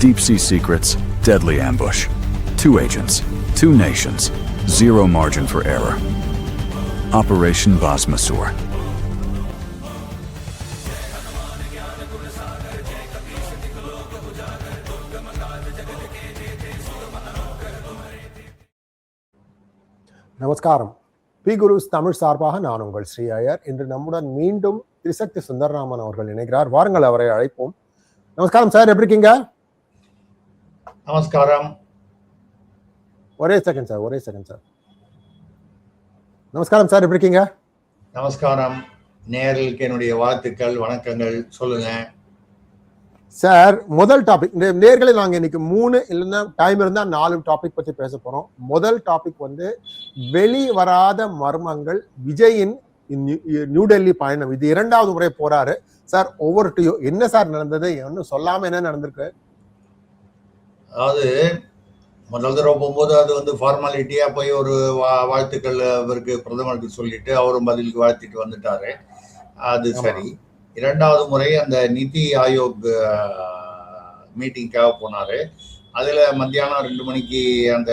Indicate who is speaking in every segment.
Speaker 1: Deep sea secrets, deadly ambush. 2 agents, 2 nations, zero margin for error. Operation Basmasur.
Speaker 2: நமஸ்காரம். B குருஸ் தமிழ் சார்பாக நான் உங்கள் ஸ்ரீ ஐயர். இன்று நம்முடன் மீண்டும் திரிசக்தி சுந்தரராமன் அவர்கள் இணைகிறார். வாருங்கள், அவரை அழைப்போம். நமஸ்காரம் சார், எப்படி இருக்கீங்க?
Speaker 3: நமஸ்காரம்.
Speaker 2: ஒரே செகண்ட் சார். நமஸ்காரம் சார், எப்படி இருக்கீங்க?
Speaker 3: நமஸ்காரம். நேயர்களுக்கு என்னுடைய வாழ்த்துக்கள், வணக்கங்கள். சொல்லுங்க
Speaker 2: சார். முதல் டாபிக், இந்த நேர்களை நாங்கள் இன்னைக்கு 3 இல்லைன்னா டைம் இருந்தால் 4 டாபிக் பற்றி பேச போறோம். முதல் டாபிக் வந்து வெளிவராத மர்மங்கள், விஜயின் நியூ டெல்லி பயணம். இது 2வது முறை போறாரு சார். Over to you. என்ன சார் நடந்தது? ஒன்னும் சொல்லாம என்ன நடந்திருக்கு?
Speaker 3: அதாவது முதல் தடவை போகும்போது அது வந்து ஃபார்மாலிட்டியா போய் ஒரு வாழ்த்துக்கள் அவருக்கு பிரதமருக்கு சொல்லிட்டு அவரும் பதிலுக்கு வாழ்த்திட்டு வந்துட்டாரு. அது சரி. 2வது முறை அந்த நிதி ஆயோக் மீட்டிங்காக போனாரு. அதுல மத்தியானம் 2 மணிக்கு அந்த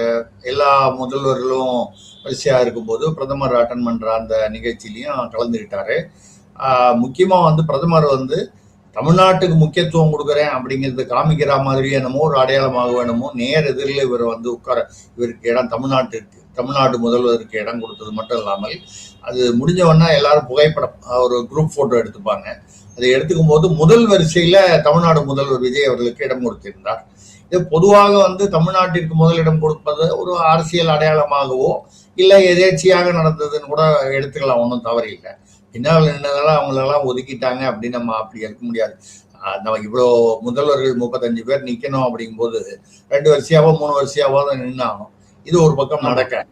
Speaker 3: எல்லா முதல்வர்களும் வரிசையா இருக்கும்போது பிரதமர் அட்டன் பண்ற அந்த நிகழ்ச்சியிலையும் கலந்துக்கிட்டாரு. முக்கியமா வந்து பிரதமர் வந்து தமிழ்நாட்டுக்கு முக்கியத்துவம் கொடுக்குறேன் அப்படிங்கிறது காமிக்கிற மாதிரி என்னமோ ஒரு அடையாளமாக வேணுமோ நேர் எதிரில் இவர் வந்து இவருக்கு இடம் தமிழ்நாடு முதல்வருக்கு இடம் கொடுத்தது மட்டும் இல்லாமல் அது முடிஞ்சவொன்னா எல்லாரும் புகைப்படம் ஒரு குரூப் போட்டோ எடுத்துப்பாங்க. அதை எடுத்துக்கும் போது முதல் வரிசையில தமிழ்நாடு முதல்வர் விஜய் அவர்களுக்கு இடம் கொடுத்திருந்தார். இது பொதுவாக வந்து தமிழ்நாட்டிற்கு முதலிடம் கொடுப்பது ஒரு அரசியல் அடையாளமாகவோ இல்லை எதேச்சியாக நடந்ததுன்னு கூட எடுத்துக்கலாம், ஒன்றும் தவறில்லை. பின்னால் நின்றதெல்லாம் அவங்களெல்லாம் ஒதுக்கிட்டாங்க அப்படின்னு நம்ம அப்படி இருக்க முடியாது. நம்ம இவ்வளோ முதல்வர்கள் 35 பேர் நிற்கணும் அப்படிங்கும்போது 2 வரிசையாவோ 3 வரிசையாவோ தான் நின்னாகும். இது ஒரு பக்கம் நடக்க,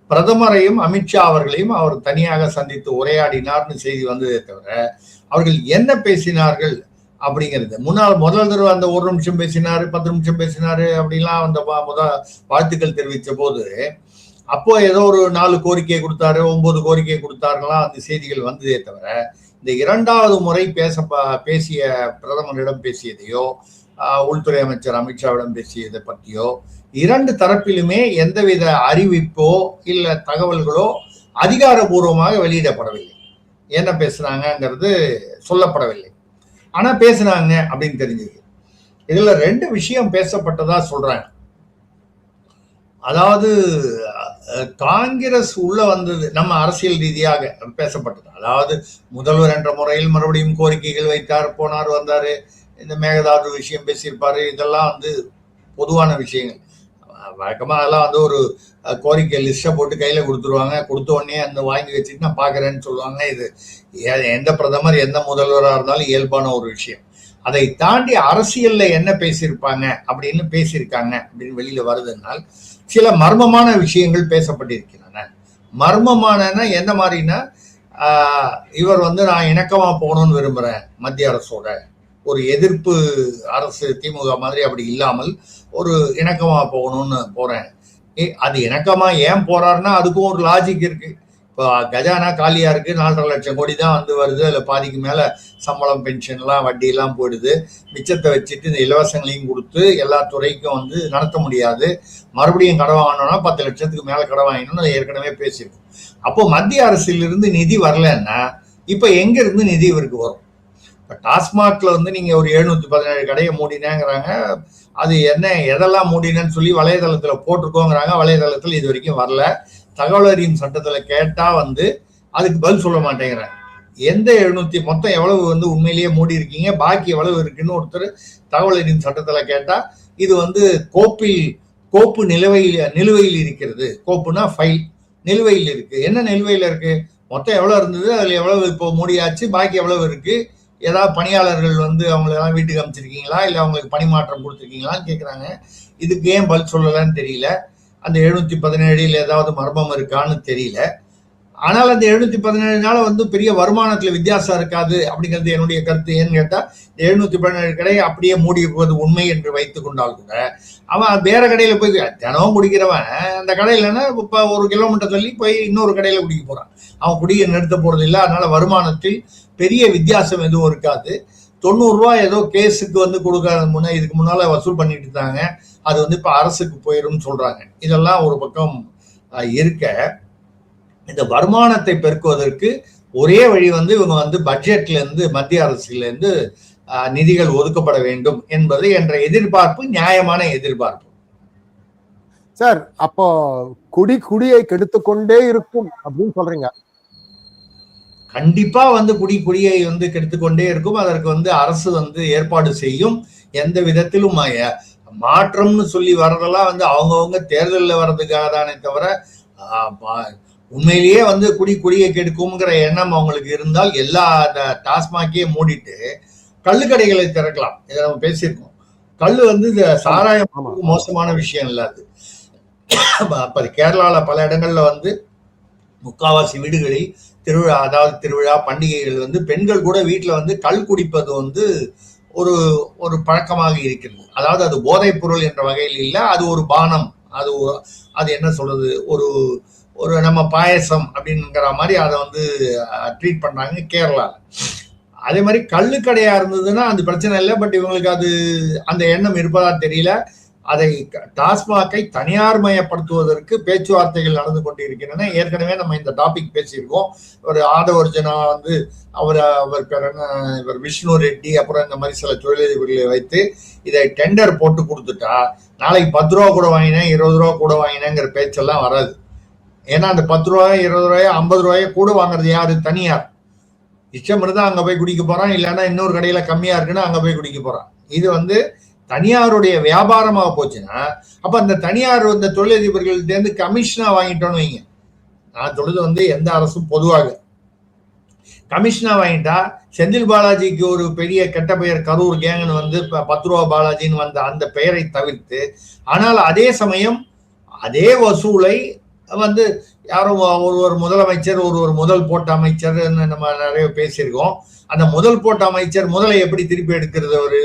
Speaker 3: பிரதமரையும் அமித்ஷா அவர்களையும் அவர் தனியாக சந்தித்து உரையாடினார்னு செய்தி வந்ததே தவிர அவர்கள் என்ன பேசினார்கள் அப்படிங்கிறது முதல் தடவை அந்த 1 நிமிஷம் பேசினாரு, 10 நிமிஷம் பேசினாரு அப்படிலாம் அந்த வாழ்த்துக்கள் தெரிவித்த போது அப்போ ஏதோ ஒரு 4 கோரிக்கை கொடுத்தாரு, 9 கோரிக்கை கொடுத்தாருலாம் அந்த செய்திகள் வந்ததே தவிர இந்த 2வது முறை பேசிய பிரதமரிடம் பேசியதையோ உள்துறை அமைச்சர் அமித்ஷாவிடம் பேசியதை பற்றியோ 2 தரப்பிலுமே எந்தவித அறிவிப்போ இல்ல தகவல்களோ அதிகாரபூர்வமாக வெளியிடப்படவில்லை. என்ன பேசுனாங்கிறது சொல்லப்படவில்லை. ஆனா பேசுனாங்க அப்படின்னு தெரிஞ்சது. இதுல 2 விஷயம் பேசப்பட்டதா சொல்றாங்க. அதாவது காங்கிரஸ் உள்ள வந்தது நம்ம அரசியல் ரீதியாக பேசப்பட்டது. அதாவது முதல்வர் என்ற முறையில் மறுபடியும் கோரிக்கைகள் வைத்தார், போனார், வந்தாரு, இந்த மேகதாது விஷயம் பேசியிருப்பாரு. இதெல்லாம் வந்து பொதுவான விஷயங்கள். வழக்கமா அதெல்லாம் வந்து ஒரு கோரிக்கை லிஸ்ட்டை போட்டு கையில கொடுத்துருவாங்க. கொடுத்த உடனே அந்த வாங்கி வச்சுட்டு நான் பாக்குறேன்னு சொல்லுவாங்க. இது எந்த பிரதமர் எந்த முதல்வராக இருந்தாலும் இயல்பான ஒரு விஷயம். அதை தாண்டி அரசியல்ல என்ன பேசியிருப்பாங்க அப்படின்னு பேசியிருக்காங்க அப்படின்னு வெளியில வருதுனால் சில மர்மமான விஷயங்கள் பேசப்பட்டிருக்கின்றன. மர்மமான எந்த மாதிரினா, இவர் வந்து நான் இணக்கமா போகணும்னு விரும்புறேன், மத்திய அரசோட ஒரு எதிர்ப்பு அரசு திமுக மாதிரி அப்படி இல்லாமல் ஒரு இணக்கமா போகணும்னு போறேன். அது இணக்கமா ஏன் போறாருன்னா அதுக்கும் ஒரு லாஜிக் இருக்கு. இப்போ கஜானா காலியா இருக்கு, 4.5 லட்சம் கோடி தான் வந்து வருது. அதுல பாதிக்கு மேல சம்பளம், பென்ஷன்லாம், வட்டி எல்லாம் போயிடுது. மிச்சத்தை வச்சுட்டு இந்த இலவசங்களையும் கொடுத்து எல்லா துறைக்கும் வந்து நடத்த முடியாது. மறுபடியும் கடன் வாங்கணும்னா 10 லட்சத்துக்கு மேல கடன் வாங்கணும்னு அதை ஏற்கனவே பேசியிருக்கோம். அப்போ மத்திய அரசிலிருந்து நிதி வரலன்னா இப்ப எங்க இருந்து நிதி இவருக்கு வரும்? இப்ப டாஸ்மாக்ல வந்து நீங்க ஒரு 717 கடையை மூடினேங்கிறாங்க. அது என்ன எதெல்லாம் மூடினேன்னு சொல்லி வலைதளத்துல போட்டிருக்கோங்கிறாங்க. வலைதளத்துல இது வரைக்கும் வரல. தகவல் அறியும் சட்டத்துல கேட்டா வந்து அதுக்கு பதில் சொல்ல மாட்டேங்கிறாங்க. எந்த 700 மொத்தம் எவ்வளவு வந்து உண்மையிலேயே மூடி இருக்கீங்க, பாக்கி எவ்வளவு இருக்குன்னு ஒருத்தர் தகவல் அறியும் சட்டத்துல கேட்டா இது வந்து கோப்பு நிலுவையில் இருக்கிறது. கோப்புனா ஃபைல், நிலுவையில் இருக்கு. என்ன நிலுவையில் இருக்கு? மொத்தம் எவ்வளவு இருந்தது, அதுல எவ்வளவு இப்போ மூடியாச்சு, பாக்கி எவ்வளவு இருக்கு, ஏதாவது பணியாளர்கள் வந்து அவங்களெல்லாம் வீட்டுக்கு அமைச்சிருக்கீங்களா, இல்லை அவங்களுக்கு பணிமாற்றம் கொடுத்துருக்கீங்களான்னு கேட்குறாங்க. இதுக்கு ஏன் பதில் சொல்லலன்னு தெரியல. அந்த 717 ஏதாவது மர்மம் இருக்கான்னு தெரியல. ஆனால் அந்த 717 வந்து பெரிய வருமானத்துல வித்தியாசம் இருக்காது அப்படிங்கிறது என்னுடைய கருத்து. ஏன்னு கேட்டா 717 கடையை அப்படியே மூடி இருப்பது உண்மை என்று வைத்துக் கொண்டால் கூட அவன் வேற கடையில போய் தினமும் குடிக்கிறவன் அந்த கடையிலன்னா இப்ப 1 கிலோமீட்டர் தள்ளி போய் இன்னொரு கடையில குடிக்க போறான். அவன் குடிக்க நிறுத்த போறது இல்லை. அதனால வருமானத்தில் பெரிய வித்தியாசம் எதுவும் இருக்காது. ரூபா ஏதோ கேஸுக்கு வந்து கொடுக்காத இதுக்கு முன்னால வசூல் பண்ணிட்டு இருந்தாங்க. அது வந்து இப்ப அரசுக்கு போயிரும் சொல்றாங்க. இதெல்லாம் ஒரு பக்கம் இருக்க, இந்த வருமானத்தை பெருக்குவதற்கு ஒரே வழி வந்து இவங்க வந்து பட்ஜெட்ல இருந்து, மத்திய அரசுல இருந்து நிதிகள் ஒதுக்கப்பட வேண்டும் என்பது என்ற எதிர்பார்ப்பு நியாயமான எதிர்பார்ப்பு.
Speaker 2: சார், அப்போ குடியை கெடுத்துக்கொண்டே இருக்கும் அப்படின்னு சொல்றீங்க?
Speaker 3: கண்டிப்பா வந்து குடியை வந்து கெடுத்துக்கொண்டே இருக்கும். அதற்கு வந்து அரசு வந்து ஏற்பாடு செய்யும். எந்த விதத்திலும் மாற்றம்னு சொல்லி வர்றதெல்லாம் வந்து அவங்கவுங்க தேர்தலில் வர்றதுக்காக தானே தவிர, உண்மையிலேயே வந்து குடியை கெடுக்கும்ங்கிற எண்ணம் அவங்களுக்கு இருந்தால் எல்லா டாஸ்மாகே மூடிட்டு கள்ளுக்கடைகளை திறக்கலாம். இதை நம்ம பேசியிருக்கோம். கள்ளு வந்து இந்த சாராயம் மோசமான விஷயம் இல்ல. அது அப்ப கேரளால பல இடங்கள்ல வந்து முக்காவாசி வீடுகளில் திருவிழா, அதாவது திருவிழா பண்டிகைகள் வந்து பெண்கள் கூட வீட்டுல வந்து கள் குடிப்பது வந்து ஒரு ஒரு பழக்கமாக இருக்கிறது. அதாவது அது போதைப் பொருள் என்ற வகையில் இல்லை, அது ஒரு பானம், அது என்ன சொல்றது, ஒரு ஒரு நம்ம பாயசம் அப்படிங்கிற மாதிரி அதை வந்து ட்ரீட் பண்றாங்க கேரளால. அதே மாதிரி கள்ளுக்கடையா இருந்ததுன்னா அந்த பிரச்சனை இல்லை. பட் இவங்களுக்கு அது அந்த எண்ணம் இருப்பதா தெரியல. அதை டாஸ்மாகை தனியார் மயப்படுத்துவதற்கு பேச்சுவார்த்தைகள் நடந்து கொண்டு இருக்கின்றன. ஏற்கனவே நம்ம இந்த டாபிக் பேசியிருக்கோம். ஒரு ஆதவர்ஜனா வந்து அவர் பேர் என்ன, இவர் விஷ்ணு ரெட்டி, அப்புறம் இந்த மாதிரி சில தொழிலதிபர்களை வைத்து இதை டெண்டர் போட்டு கொடுத்துட்டா நாளைக்கு 10 ரூபா கூட வாங்கினேன், 20 ரூபா கூட வாங்கினேங்கிற பேச்செல்லாம் வராது. ஏன்னா அந்த 10 ரூபாய், 20 ரூபாய், 50 ரூபாயை கூட வாங்குறது யாரு? தனியார். இஷ்டம் இருந்தா அங்க போய் குடிக்க போறான், இல்லைன்னா இன்னொரு கடையில கம்மியா இருக்குன்னா அங்க போய் குடிக்க போறான். இது வந்து தனியாருடைய வியாபாரமாக போச்சுன்னா, அப்ப அந்த தனியார் இந்த தொழிலதிபர்கள்ட்ட கமிஷனா வாங்கிட்டோன்னு வைங்க. நான் சொல்றது வந்து எந்த அரசும் பொதுவாக கமிஷனா வாங்கிட்டா, செந்தில் பாலாஜிக்கு ஒரு பெரிய கெட்ட பெயர், கரூர் கேங்னு வந்து 10 ரூபா பாலாஜின்னு வந்த அந்த பெயரை தவிர்த்து, ஆனால் அதே சமயம் அதே வசூலை வந்து யாரும் ஒரு முதலமைச்சர், ஒரு முதல் போட்ட அமைச்சர் நம்ம நிறைய பேசியிருக்கோம். அந்த முதல் போட்ட அமைச்சர் முதலை எப்படி திருப்பி எடுக்கிறது? அவரு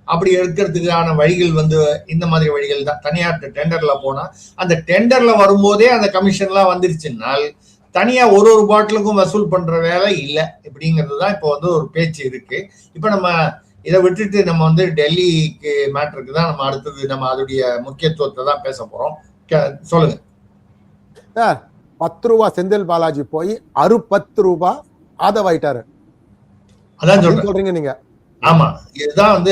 Speaker 3: அப்படி எடுக்கிறதுக்கான வழிகள் வந்து இந்த மாதிரி வழிகள் தான். தனியார் டெண்டர்ல போனா அந்த டெண்டர்ல வரும்போதே அந்த கமிஷன்லாம் வந்துருச்சுன்னால் தனியா ஒரு பாட்டிலுக்கும் வசூல் பண்ற வேலை இல்லை இப்படிங்கிறது தான் இப்போ வந்து ஒரு பேச்சு இருக்கு. இப்ப நம்ம இதை விட்டுட்டு நம்ம வந்து டெல்லிக்கு மேட்டருக்கு தான் நம்ம அடுத்தது நம்ம அதோடைய முக்கியத்துவத்தை தான் பேச போறோம். சொல்லுங்க.
Speaker 2: 10 ரூபா செந்தில் பாலாஜி போய் 10 ரூபா ஆதவாயிட்டாரு,
Speaker 3: அதான்
Speaker 2: சொல்றீங்க நீங்க?
Speaker 3: ஆமா, இதுதான் வந்து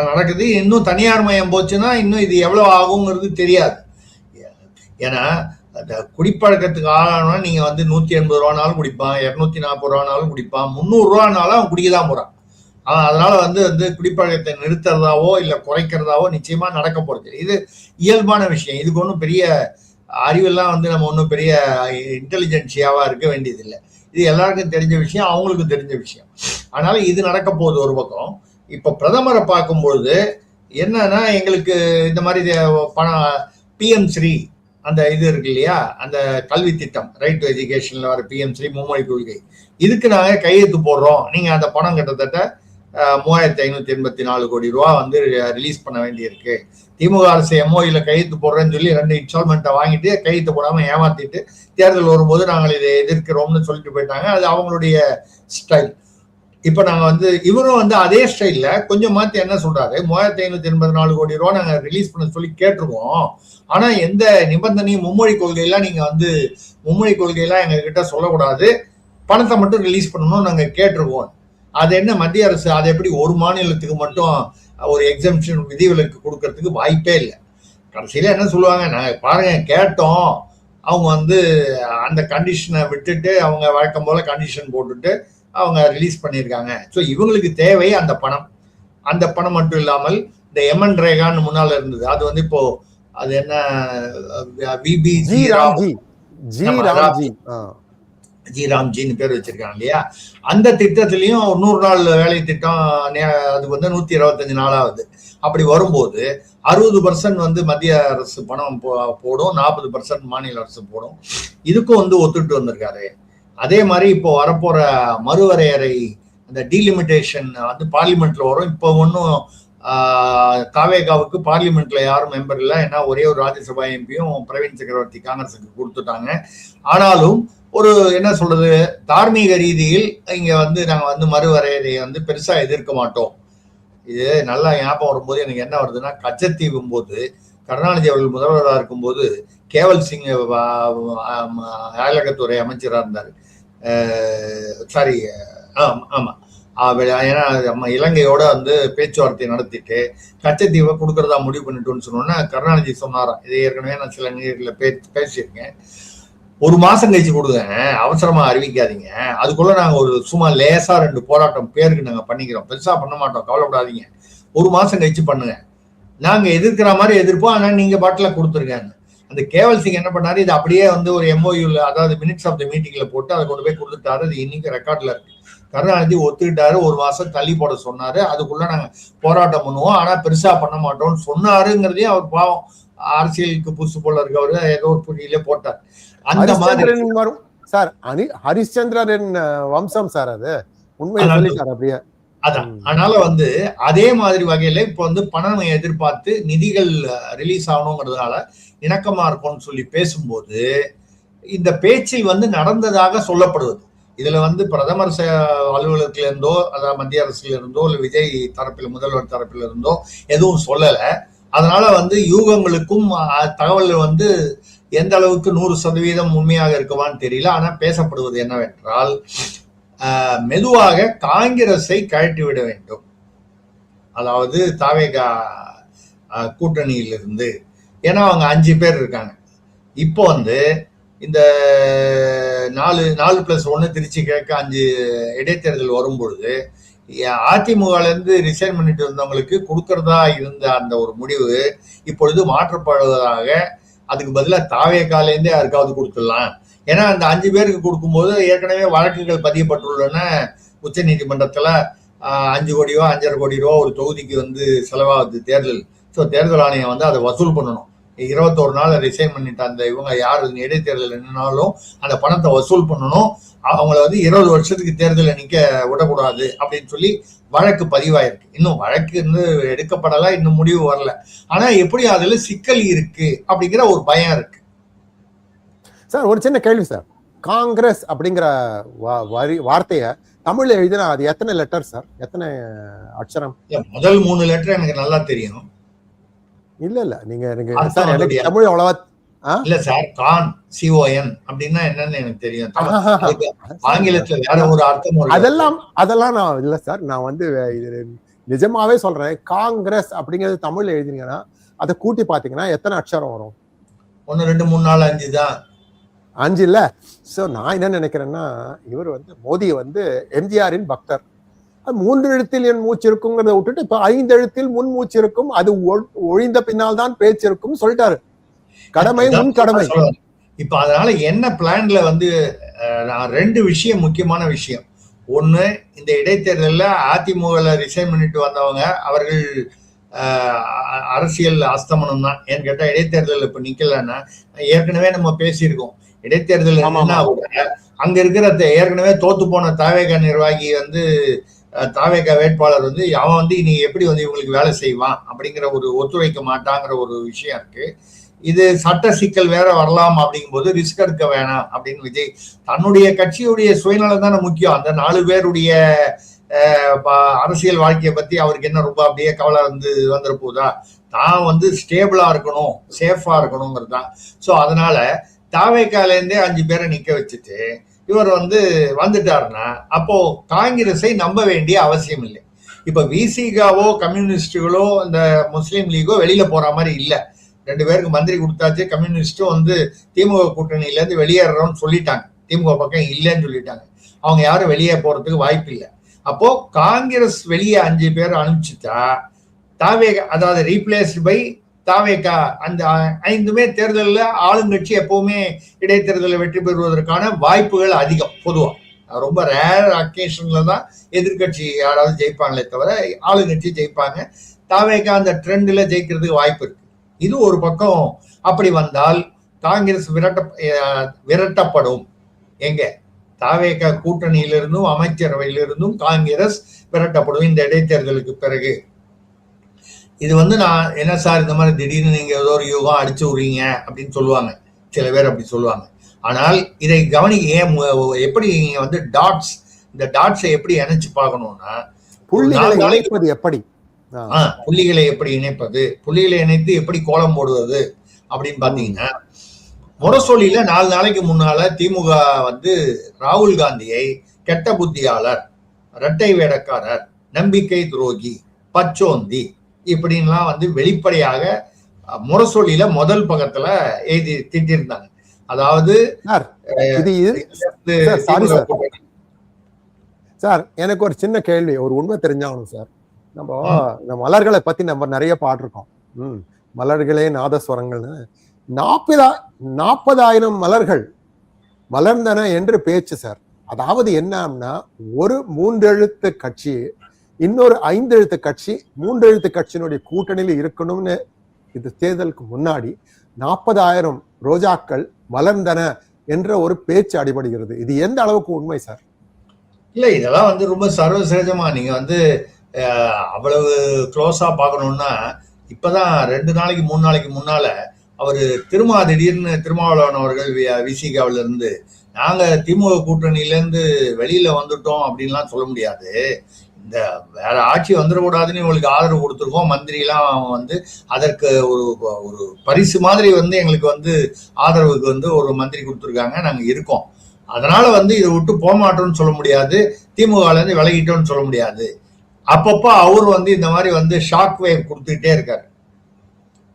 Speaker 3: நடக்குது. இன்னும் தனியார் மயம் போச்சுன்னா இன்னும் இது எவ்வளவு ஆகுங்கிறது தெரியாது. ஏன்னா அந்த குடிப்பழக்கத்துக்கு ஆளானா நீங்க வந்து 180 ரூபானாலும் குடிப்பான், 240 ரூபானாலும் குடிப்பான், 300 ரூபானாலும் அவன் குடிக்கதான் போறான். அதனால வந்து குடிப்பழக்கத்தை நிறுத்துறதாவோ இல்ல குறைக்கிறதாவோ நிச்சயமா நடக்க போறது. இது இயல்பான விஷயம். இதுக்கு ஒன்றும் பெரிய அறிவெல்லாம் வந்து நம்ம ஒன்றும் பெரிய இன்டெலிஜென்சியாவா இருக்க வேண்டியது இல்லை. இது எல்லாருக்கும் தெரிஞ்ச விஷயம், அவங்களுக்கு தெரிஞ்ச விஷயம். அதனால இது நடக்க போகுது ஒரு பக்கம். இப்ப பிரதமரை பார்க்கும்பொழுது என்னன்னா, எங்களுக்கு இந்த மாதிரி பணம் PM-3 அந்த இது இருக்கு இல்லையா, அந்த கல்வி திட்டம், ரைட் டு எஜுகேஷன்ல வர PM-3 மும்மொழி கொள்கை, இதுக்கு நாங்க கையெழுத்து போடுறோம். நீங்க அந்த பணம் கிட்டத்தட்ட 3584 கோடி ரூபா வந்து ரிலீஸ் பண்ண வேண்டியிருக்கு. திமுக அரசு MOUல கையெழுத்து போடுறேன்னு சொல்லி 2 இன்ஸ்டால்மெண்ட்டை வாங்கிட்டு கையெழுத்து போடாம ஏமாத்திட்டு தேர்தல் வரும்போது நாங்கள் இதை எதிர்க்கிறோம்னு சொல்லிட்டு போயிட்டாங்க. அது அவங்களுடைய ஸ்டைல். இப்ப நாங்க வந்து இவரும் வந்து அதே ஸ்டைல்ல கொஞ்சம் மாத்தி என்ன சொல்றாரு, 3584 கோடி ரூபா நாங்க ரிலீஸ் பண்ண சொல்லி கேட்டிருக்கோம். ஆனா எந்த நிபந்தனையும் மும்மொழி கொள்கையெல்லாம் நீங்க வந்து மும்மொழி கொள்கையெல்லாம் எங்க கிட்ட சொல்லக்கூடாது, பணத்தை மட்டும் ரிலீஸ் பண்ணணும் நாங்க கேட்டிருக்கோம். அது என்ன மத்திய அரசு அதை எப்படி ஒரு மாநிலத்துக்கு மட்டும் ஒரு எக்ஸம்ஷன் விதிவிலக்கு கொடுக்கறதுக்கு வாய்ப்பே இல்லை. கடைசியில என்ன சொல்லுவாங்க, நாங்க பாருங்க கேட்டோம், அவங்க வந்து அந்த கண்டிஷனை விட்டுட்டு அவங்க வழக்கம் போல கண்டிஷன் போட்டுட்டு அவங்க ரிலீஸ் பண்ணியிருக்காங்க. ஸோ இவங்களுக்கு தேவை அந்த பணம். அந்த பணம் மட்டும் இல்லாமல் இந்த MN ரேகான்னு முன்னால இருந்தது, அது வந்து இப்போ அது என்ன ஜி ராம்ஜின்னு பேர் வச்சிருக்காங்க இல்லையா, அந்த திட்டத்திலையும் 100 நாள் வேலை திட்டம், அது வந்து 125 நாளாவது. அப்படி வரும்போது 60% வந்து மத்திய அரசு பணம் போடும், 40% மாநில அரசு போடும். இதுக்கும் வந்து ஒத்துட்டு வந்திருக்காரு. அதே மாதிரி இப்போ வரப்போற மறுவரையறை, அந்த டீலிமிட்டேஷன் வந்து பார்லிமெண்ட்ல வரும். இப்போ ஒன்றும் காவேகாவுக்கு பார்லிமெண்ட்ல யாரும் மெம்பர் இல்லை, ஏன்னா ஒரே ஒரு ராஜ்யசபா எம்பியும் பிரவீன் சக்கரவர்த்தி காங்கிரஸுக்கு கொடுத்துட்டாங்க. ஆனாலும் ஒரு என்ன சொல்றது, தார்மீக ரீதியில் இங்க வந்து நாங்க வந்து மறுவரையறையை வந்து பெருசா எதிர்க்க மாட்டோம் இது நல்லா ஞாபகம் வரும்போது எனக்கு என்ன வருதுன்னா, கச்சத்தீவும் போது கருணாநிதி அவர்கள் முதல்வராக இருக்கும்போது கேவல் சிங் அயலகத்துறை அமைச்சராக இருந்தார். சாரி, ஆமா, ஏன்னா நம்ம இலங்கையோட வந்து பேச்சுவார்த்தை நடத்திட்டு கச்சத்தீவை கொடுக்கறதா முடிவு பண்ணிட்டோம்னு சொன்னோன்னா கருணாநிதி சொன்னாராம். இதை ஏற்கனவே நான் சில நேரில் பேசியிருக்கேன். 1 மாசம் கழிச்சு கொடுங்க, அவசரமா அறிவிக்காதீங்க, அதுக்குள்ள நாங்க ஒரு சும்மா லேசா 2 போராட்டம் பேருக்கு நாங்க பண்ணிக்கிறோம், பெருசா பண்ண மாட்டோம், கவலைப்படாதீங்க, 1 மாசம் கழிச்சு பண்ணுங்க, நாங்க எதிர்க்கிற மாதிரி எதிர்ப்போம், ஆனா நீங்க பாட்டில கொடுத்துருக்காங்க. அந்த கேவல் சிங் என்ன பண்ணாரு, இது அப்படியே வந்து ஒரு MOUல, அதாவது மினிட்ஸ் ஆஃப் த மீட்டிங்ல போட்டு அதை கொண்டு போய் கொடுத்துட்டாரு. அது இன்னைக்கு ரெக்கார்ட்ல இருக்கு. கருணாநிதி ஒத்துக்கிட்டாரு, 1 மாசம் தள்ளி போட சொன்னாரு, அதுக்குள்ள நாங்க போராட்டம் பண்ணுவோம், ஆனா பெருசா பண்ண மாட்டோம்னு சொன்னாருங்கிறதையும் அவர் பாவம் அரசியலுக்கு புதுசு போல இருக்கவரு ஏதோ ஒரு புள்ளியில போட்டார். அந்த மாதிரி
Speaker 2: சார் ஹரிச்சந்திரன் வம்சம் சார், அது உண்மையை சொல்லிட்டார் அப்படியே.
Speaker 3: அதான், அதனால வந்து அதே மாதிரி வகையில இப்ப வந்து பணம் எதிர்பார்த்து நிதிகள் ரிலீஸ் ஆகணுங்கிறதுனால இணக்கமா இருக்கும்னு சொல்லி பேசும்போது இந்த பேச்சில் வந்து நடந்ததாக சொல்லப்படுவது. இதுல வந்து பிரதமர் அலுவலகத்தில இருந்தோ, அதாவது மத்திய அரசுல இருந்தோ, இல்ல விஜய் தரப்பில் முதல்வர் தரப்பில் இருந்தோ எதுவும் சொல்லல. அதனால வந்து யூகங்களுக்கும் தகவல் வந்து எந்த அளவுக்கு 100% உண்மையாக இருக்குமான்னு தெரியல. ஆனா பேசப்படுவது என்னவென்றால், மெதுவாக காங்கிரஸை கழட்டி விட வேண்டும், அதாவது தாவேகா கூட்டணியிலிருந்து. ஏன்னா அவங்க 5 பேர் இருக்காங்க. இப்போ வந்து இந்த 4+1 திருச்சி கிழக்கு 5 இடைத்தேர்தல் வரும்பொழுது அதிமுகல இருந்து ரிசைன் பண்ணிட்டு வந்தவங்களுக்கு கொடுக்கறதா இருந்த அந்த ஒரு முடிவு இப்பொழுது மாற்றப்படுவதாக, அதுக்கு பதிலாக தாவேகால இருந்தே யாருக்காவது கொடுத்துடலாம். ஏன்னா அந்த 5 பேருக்கு கொடுக்கும்போது ஏற்கனவே வழக்குகள் பதியப்பட்டுள்ளன உச்ச நீதிமன்றத்துல. 5 கோடியோ 5.5 கோடி ரூபா ஒரு தொகுதிக்கு வந்து செலவாகுது தேர்தல். ஸோ தேர்தல் ஆணையம் வந்து அதை வசூல் பண்ணணும். 21 நாள் ரிசைன் பண்ணிட்டு அந்த இவங்க யார் இடைத்தேர்தல் நின்னாலும் அந்த பணத்தை வசூல் பண்ணணும். அவங்கள வந்து 20 வருஷத்துக்கு தேர்தலில் நிக்க விடக்கூடாது அப்படின்னு சொல்லி வழக்கு பதிவாயிருக்கு. இன்னும் வழக்கு இருந்து எடுக்கப்படல, இன்னும் முடிவு வரல. ஆனா எப்படி அதுல சிக்கல் இருக்கு அப்படிங்கிற ஒரு பயம் இருக்கு.
Speaker 2: சார் ஒரு சின்ன கேள்வி சார், காங்கிரஸ் அப்படிங்கிற வார்த்தைய தமிழ்ல எழுதினா அது எத்தனை லெட்டர் சார், எத்தனை அக்ஷரம்?
Speaker 3: முதல் 3 லெட்டர் எனக்கு நல்லா தெரியும்.
Speaker 2: இல்ல நீங்க சார் எனக்கு தமிழ் அவ்வளவா
Speaker 3: இல்ல சார், CON அப்படின்னா என்னன்னு எனக்கு தெரியும். ஆங்கிலத்துல வேற ஒரு அர்த்தம்.
Speaker 2: அதெல்லாம் நான் இல்ல சார், நான் வந்து நிஜமாவே சொல்றேன், காங்கிரஸ் அப்படிங்கிறது தமிழ்ல எழுதினீங்கன்னா அதை கூட்டி பாத்தீங்கன்னா எத்தனை அக்ஷரம் வரும்?
Speaker 3: 1 2 3 4 5 தான்.
Speaker 2: 5 இல்ல. சோ நான் என்ன நினைக்கிறேன்னா, இவர் வந்து மோடி வந்து எம்ஜிஆரின் பக்தர். 3 எழுத்தில் என் மூச்சு இருக்குங்கிறத விட்டுட்டு இப்ப 5 எழுத்தில் முன் மூச்சு இருக்கும், அது ஒழிந்த பின்னால் தான் பேச்சு இருக்கும் சொல்லிட்டாரு. கடமை முன் கடமை.
Speaker 3: இப்ப அதனால என்ன பிளான்ல வந்து 2 விஷயம், முக்கியமான விஷயம். ஒண்ணு, இந்த இடைத்தேர்தலில் அதிமுக ரிசைன் பண்ணிட்டு வந்தவங்க அவர்கள் அரசியல் அஸ்தமனம் தான். ஏன்னு கேட்டா இடைத்தேர்தல் இப்ப நிக்கலன்னா, ஏற்கனவே நம்ம பேசியிருக்கோம், இடைத்தேர்தல் என்னன்னா அங்க இருக்கிற ஏற்கனவே தோத்து போன தாவேகா நிர்வாகி வந்து தாவேகா வேட்பாளர் வந்து அவன் வந்து இனி எப்படி வந்து இவங்களுக்கு வேலை செய்வான் அப்படிங்கிற ஒரு ஒத்துழைக்க மாட்டாங்கிற ஒரு விஷயம் இருக்கு. இது சட்ட சிக்கல் வேற வரலாம் அப்படிங்கும் போது ரிஸ்க் எடுக்க வேணாம் அப்படின்னு விஜய் தன்னுடைய கட்சியுடைய சுயநலம் தானே முக்கியம். அந்த 4 பேருடைய அரசியல் வாழ்க்கையை பத்தி அவருக்கு என்ன ரொம்ப அப்படியே கவலை வந்துட போதா? தான் வந்து ஸ்டேபிளா இருக்கணும், சேஃபா இருக்கணுங்கிறது தான். ஸோ அதனால தாவேக்கால இருந்தே 5 பேரை நிக்க வச்சுட்டு இவர் வந்து வந்துட்டாருன்னா அப்போ காங்கிரஸை நம்ப வேண்டிய அவசியம் இல்லை. இப்ப விசிகாவோ கம்யூனிஸ்டுகளோ இந்த முஸ்லீம் லீகோ வெளியில போற மாதிரி இல்லை. 2 பேருக்கு மந்திரி கொடுத்தாச்சு. கம்யூனிஸ்டும் வந்து திமுக கூட்டணியில இருந்து வெளியேறோம்னு சொல்லிட்டாங்க, திமுக பக்கம் இல்லைன்னு சொல்லிட்டாங்க. அவங்க யாரும் வெளியே போறதுக்கு வாய்ப்பு இல்லை. அப்போ காங்கிரஸ் வெளியே 5 பேர் அனுப்பிச்சுட்டா தாவேகா, அதாவது ரீப்ளேஸ்ட் பை தாவேகா, அந்த 5மே தேர்தலில் ஆளுங்கட்சி எப்பவுமே இடைத்தேர்தலில் வெற்றி பெறுவதற்கான வாய்ப்புகள் அதிகம். பொதுவா ரொம்ப ரேர் அக்கேஷன்ல தான் எதிர்கட்சி யாராவது ஜெயிப்பாங்களே தவிர ஆளுங்கட்சி ஜெயிப்பாங்க. தாவேகா அந்த ட்ரெண்ட்ல ஜெயிக்கிறதுக்கு வாய்ப்பு இருக்கு. இது ஒரு பக்கம். அப்படி வந்தால் காங்கிரஸ் விரட்டப்படும். எங்க தாவேகா கூட்டணியிலிருந்தும் அமைச்சரவையிலிருந்தும் காங்கிரஸ் விரட்டப்படும் இந்த இடைத்தேர்தலுக்கு பிறகு. இது வந்து நான் என்ன சார் இந்த மாதிரி திடீர்னு நீங்க ஏதோ ஒரு யூகம் அடிச்சு விடுறீங்க அப்படின்னு சொல்லுவாங்க, சில பேர் அப்படி சொல்லுவாங்க. ஆனால் இதை எப்படி நீங்க வந்து இந்த டாட்ஸை எப்படி இணைச்சு பார்க்கணும்னா,
Speaker 2: புள்ளிகளை இணைப்பது எப்படி?
Speaker 3: புள்ளிகளை எப்படி இணைப்பது, புள்ளிகளை இணைத்து எப்படி கோலம் போடுவது அப்படின்னு பாத்தீங்கன்னா, முரசொலியில 4 நாளைக்கு முன்னால திமுக வந்து ராகுல் காந்தியை கெட்ட புத்தியாளர், இரட்டை வேடக்காரர், நம்பிக்கை துரோகி, பச்சோந்தி இப்படின்லாம் வந்து வெளிப்படையாக முரசொலியில முதல் பக்கத்துல எழுதி திட்டிருந்தாங்க. அதாவது
Speaker 2: சார், எனக்கு ஒரு சின்ன கேள்வி, ஒரு உண்மை தெரிஞ்சாகணும் சார். நம்ம இந்த மலர்களை பத்தி நம்ம நிறைய பாட்டிருக்கோம். மலர்களே நாதஸ்வரங்கள்னு 40,000 மலர்கள் மலர்ந்தன என்று பேச்சு சார். அதாவது என்னன்னா, ஒரு 3 எழுத்து கட்சி இன்னொரு 5 எழுத்து கட்சி 3 எழுத்து கட்சியினுடைய கூட்டணியில் இருக்கணும்னு இது தேர்தலுக்கு முன்னாடி 40,000 ரோஜாக்கள் மலர்ந்தன என்ற ஒரு பேச்சு அடிபடுகிறது. இது எந்த அளவுக்கு உண்மை சார்?
Speaker 3: இல்ல, இதெல்லாம் வந்து ரொம்ப சர்வசேஜமா நீங்க வந்து அவ்வளவு க்ளோஸா பார்க்கணும்னா, இப்பதான் 2 நாளைக்கு 3 நாளைக்கு முன்னால அவரு திடீர்னு திருமாவளவன் அவர்கள் விசிகாவில இருந்து நாங்க திமுக கூட்டணியில இருந்து வெளியில வந்துட்டோம் அப்படின்லாம் சொல்ல முடியாது, இந்த வேற ஆட்சி வந்துடக்கூடாதுன்னு உங்களுக்கு ஆதரவு கொடுத்துருக்கோம், மந்திரி எல்லாம் வந்து அதற்கு ஒரு ஒரு பரிசு மாதிரி வந்து எங்களுக்கு வந்து ஆதரவுக்கு வந்து ஒரு மந்திரி கொடுத்துருக்காங்க, நாங்க இருக்கோம், அதனால வந்து இதை விட்டு போக மாட்டோம்னு சொல்ல முடியாது, திமுகல இருந்து விலகிட்டோம்னு சொல்ல முடியாது. அப்பப்போ அவர் வந்து இந்த மாதிரி வந்து ஷாக் வேவ் கொடுத்துக்கிட்டே இருக்காரு.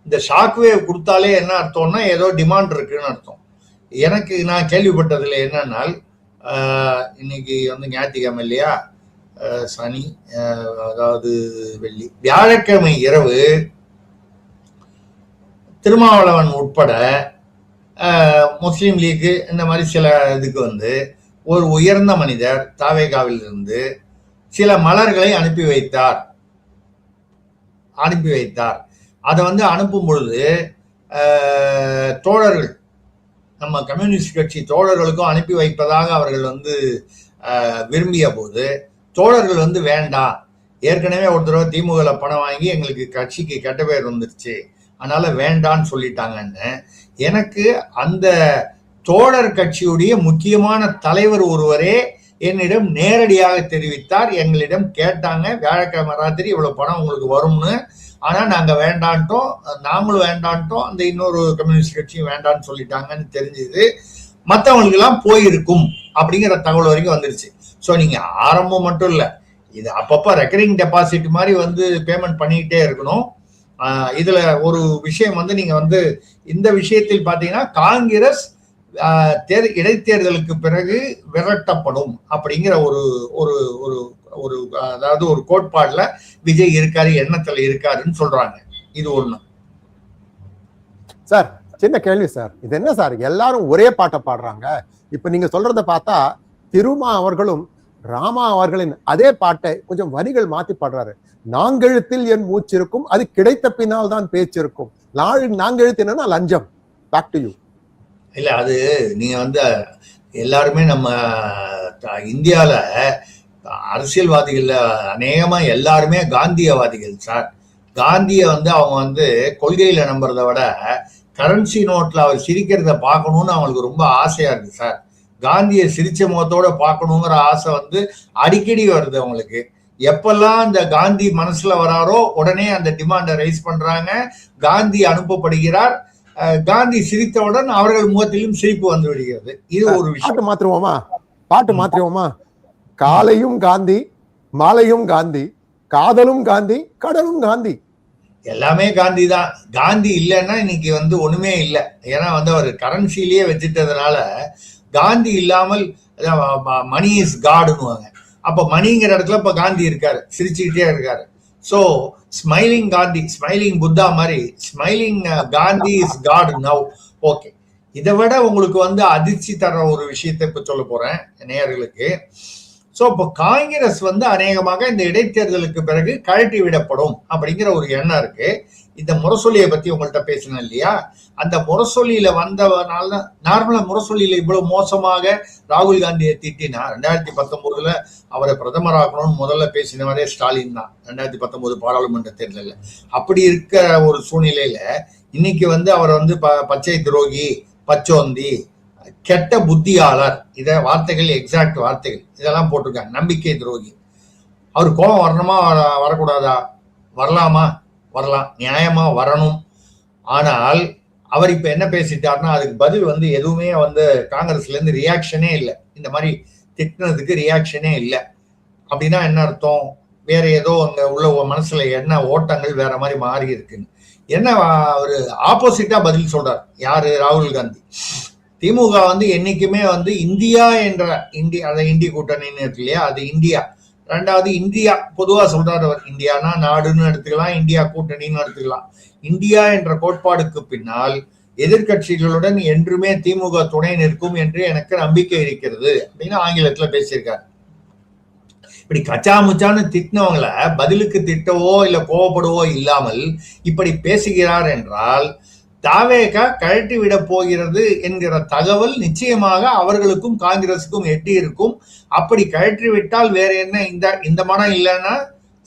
Speaker 3: இந்த ஷாக் வேவ் கொடுத்தாலே என்ன அர்த்தம்னா ஏதோ டிமாண்ட் இருக்குன்னு அர்த்தம். எனக்கு நான் கேள்விப்பட்டதுல என்னன்னா, இன்னைக்கு வந்து ஞாயிற்றுக்கிழமை இல்லையா, சனி, அதாவது வெள்ளி, வியாழக்கிழமை இரவு திருமாவளவன் உட்பட முஸ்லீம் லீக் இந்த மாதிரி சில இதுக்கு வந்து ஒரு உயர்ந்த மனிதர் தாவேகாவில் இருந்து சில மலர்களை அனுப்பி வைத்தார். அதை வந்து அனுப்பும் பொழுது தோழர்கள், நம்ம கம்யூனிஸ்ட் கட்சி தோழர்களுக்கும் அனுப்பி வைப்பதாக அவர்கள் வந்து விரும்பிய போது தோழர்கள் வந்து வேண்டாம், ஏற்கனவே ஒரு தடவை திமுக பணம் வாங்கி எங்களுக்கு கட்சிக்கு கெட்ட பேர் வந்துருச்சு, அதனால வேண்டான்னு சொல்லிட்டாங்கன்னு எனக்கு அந்த தோழர் கட்சியுடைய முக்கியமான தலைவர் ஒருவரே என்னிடம் நேரடியாக தெரிவித்தார். எங்களிடம் கேட்டாங்க, வியாழக்கிழமை ராத்திரி இவ்வளவு பணம் உங்களுக்கு வரும்னு, ஆனா நாங்க வேண்டான்ட்டோம், நாங்களும் வேண்டான்ட்டோம், அந்த இன்னொரு கம்யூனிஸ்ட் கட்சியும் வேண்டான்னு சொல்லிட்டாங்கன்னு தெரிஞ்சது. மற்றவங்களுக்கு எல்லாம் போயிருக்கும் அப்படிங்கிற தகவல் வரைக்கும் வந்துருச்சு. ஸோ நீங்க ஆரம்பம் மட்டும் இல்லை, இது அப்பப்போ ரெக்கரிங் டெபாசிட் மாதிரி வந்து பேமெண்ட் பண்ணிக்கிட்டே இருக்கணும். இதுல ஒரு விஷயம் வந்து நீங்க வந்து இந்த விஷயத்தில் பாத்தீங்கன்னா, காங்கிரஸ் இடைத்தேர்தலுக்கு பிறகு விரட்டப்படும் அப்படிங்கிற ஒரு ஒரு ஒரு ஒரு அதாவது ஒரு கோட்பாடுல விஜய் இருக்காரு, எண்ணத்துல இருக்காருன்னு சொல்றாங்க. இது ஒண்ணு
Speaker 2: சார். சின்ன கேள்வி சார், இது என்ன சார் எல்லாரும் ஒரே பாட்டை பாடுறாங்க? இப்ப நீங்க சொல்றத பார்த்தா திருமா அவர்களும் ராமா அவர்களின் அதே பாட்டை கொஞ்சம் வரிகள் மாத்தி பாடுறாரு. நாங்கெழுத்தில் என் மூச்சு இருக்கும், அது கிடைத்த பின்னால் தான் பேச்சு இருக்கும். நாங்கெழுத்து என்னன்னா லஞ்சம். Back to you.
Speaker 3: இல்ல, அது நீங்க வந்து எல்லாருமே நம்ம இந்தியால அரசியல்வாதிகள்ல அநேகமா எல்லாருமே காந்தியவாதிகள் சார். காந்திய வந்து அவங்க வந்து கொள்கையில நம்புறத விட கரன்சி நோட்ல அவர் சிரிக்கிறத பார்க்கணும்னு அவங்களுக்கு ரொம்ப ஆசையா இருக்கு சார். காந்தியை சிரிச்ச முகத்தோட பார்க்கணுங்கிற ஆசை வந்து அடிக்கடி வருது அவங்களுக்கு. எப்பெல்லாம் இந்த காந்தி மனசுல வராரோ உடனே அந்த டிமாண்டை ரைஸ் பண்றாங்க. காந்தி அனுப்பப்படுகிறார், காந்தி சிரித்தவுடன் அவர்கள் முகத்திலும் சிரிப்பு வந்து விடுகிறது. இது ஒரு விஷயம்.
Speaker 2: பாட்டு மாற்றுவோமா? காலையும் காந்தி, மாலையும் காந்தி, காதலும் காந்தி, கடலும் காந்தி,
Speaker 3: எல்லாமே காந்தி தான். காந்தி இல்லைன்னா இன்னைக்கு வந்து ஒண்ணுமே இல்லை. ஏன்னா வந்து அவர் கரன்சிலேயே வச்சுட்டதுனால காந்தி இல்லாமல் மணி இஸ் காடுன்னுவாங்க. அப்ப மணிங்கிற இடத்துல இப்ப காந்தி இருக்காரு, சிரிச்சுக்கிட்டே இருக்காரு. So smiling Gandhi, smiling Buddha மாதிரி smiling Gandhi is God now. Okay, இதை விட உங்களுக்கு வந்து அதிர்ச்சி தர ஒரு விஷயத்தை இப்ப சொல்ல போறேன் நேயர்களுக்கு. ஸோ இப்போ காங்கிரஸ் வந்து அநேகமாக இந்த இடைத்தேர்தலுக்கு பிறகு கழட்டி விடப்படும் அப்படிங்கிற ஒரு எண்ணம் இருக்கு. இந்த முரசொலியை பத்தி உங்கள்கிட்ட பேசினேன் இல்லையா, அந்த முரசொலியில வந்தவனால நார்மலா முரசொலியில இவ்வளவு மோசமாக ராகுல் காந்தியை திட்டினா 2019 அவரை பிரதமராக்கணும்னு முதல்ல பேசினவரே ஸ்டாலின் தான் 2019 பாராளுமன்ற தேர்தலில். அப்படி இருக்கிற ஒரு சூழ்நிலையில இன்னைக்கு வந்து அவர் வந்து பச்சை துரோகி, பச்சோந்தி, கெட்ட புத்தியாளர், இத வார்த்தைகள் எக்ஸாக்ட் வார்த்தைகள் இதெல்லாம் போட்டிருக்காங்க, நம்பிக்கை துரோகி. அவர் கோபம் வரணுமா வரக்கூடாதா? வரலாமா? வரலாம், நியாயமா வரணும். ஆனால் அவர் இப்ப என்ன பேசிட்டாருன்னா அதுக்கு பதில் வந்து எதுவுமே வந்து காங்கிரஸ்ல இருந்து ரியாக்ஷனே இல்லை. இந்த மாதிரி திட்டினதுக்கு ரியாக்ஷனே இல்லை. அப்படின்னா என்ன அர்த்தம்? வேற ஏதோ அங்க உள்ள மனசுல என்ன ஓட்டங்கள் வேற மாதிரி மாறி இருக்குன்னு. என்ன ஒரு ஆப்போசிட்டா பதில் சொல்றார். யாரு? ராகுல் காந்தி. திமுக வந்து என்னைக்குமே வந்து இந்தியா என்ற இந்திய கூட்டணின்னு இருக்கு இல்லையா, அது இந்தியா. ரெண்டாவது இந்தியா பொதுவா சொல்றாரு அவர். இந்தியானா நாடுன்னு எடுத்துக்கலாம், இந்தியா கூட்டணின்னு எடுத்துக்கலாம். இந்தியா என்ற கோட்பாடுக்கு பின்னால் எதிர்கட்சிகளுடன் என்றுமே திமுக துணை நிற்கும் என்று எனக்கு நம்பிக்கை இருக்கிறது அப்படின்னு ஆங்கிலத்துல பேசியிருக்காரு. இப்படி கச்சா முச்சான்னு திட்டினவங்கள பதிலுக்கு திட்டவோ இல்ல கோவப்படுவோ இல்லாமல் இப்படி பேசுகிறார் என்றால் தாவேக கழட்டி விட போகிறது என்கிற தகவல் நிச்சயமாக அவர்களுக்கும் காங்கிரசுக்கும் எட்டி இருக்கும். அப்படி கழற்றி விட்டால் வேற என்ன, இந்த மனம் இல்லைன்னா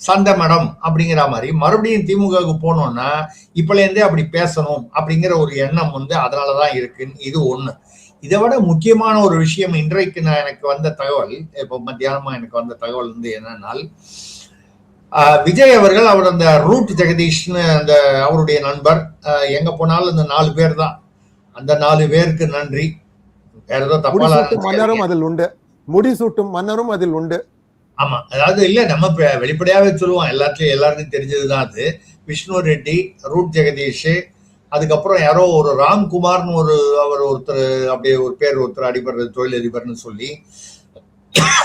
Speaker 3: சந்த மடம் அப்படிங்கிற மாதிரி மறுபடியும் திமுகவுக்கு போனோம்னா இப்பல இருந்தே அப்படி பேசணும் அப்படிங்கிற ஒரு எண்ணம் வந்து அதனாலதான் இருக்குன்னு. இது ஒண்ணு. இதை விட முக்கியமான ஒரு விஷயம் இன்றைக்கு எனக்கு வந்த தகவல், இப்போ மத்தியானமா எனக்கு வந்த தகவல் வந்து என்னன்னால், விஜய் அவர்கள் அவர் அந்த ரூட் ஜெகதீஷ்னு அந்த அவருடைய நண்பர், எங்க போனாலும் இந்த 4 பேர் தான். அந்த 4 பேருக்கு நன்றி. வேற ஏதோ தப்பால
Speaker 2: மன்னரும் அதில் உண்டு, முடிசூட்டும் மன்னரும் அதில் உண்டு.
Speaker 3: ஆமா, அதாவது இல்ல நம்ம வெளிப்படையாவே சொல்லுவோம், எல்லாருக்கும் தெரிஞ்சதுதான் அது. விஷ்ணு ரெட்டி, ரூட் ஜெகதீஷ், அதுக்கப்புறம் யாரோ ஒரு ராம்குமார்னு அவர் ஒருத்தர், அப்படியே ஒரு பேர் ஒருத்தர் அடிபடுறது, தொழிலதிபர்னு சொல்லி,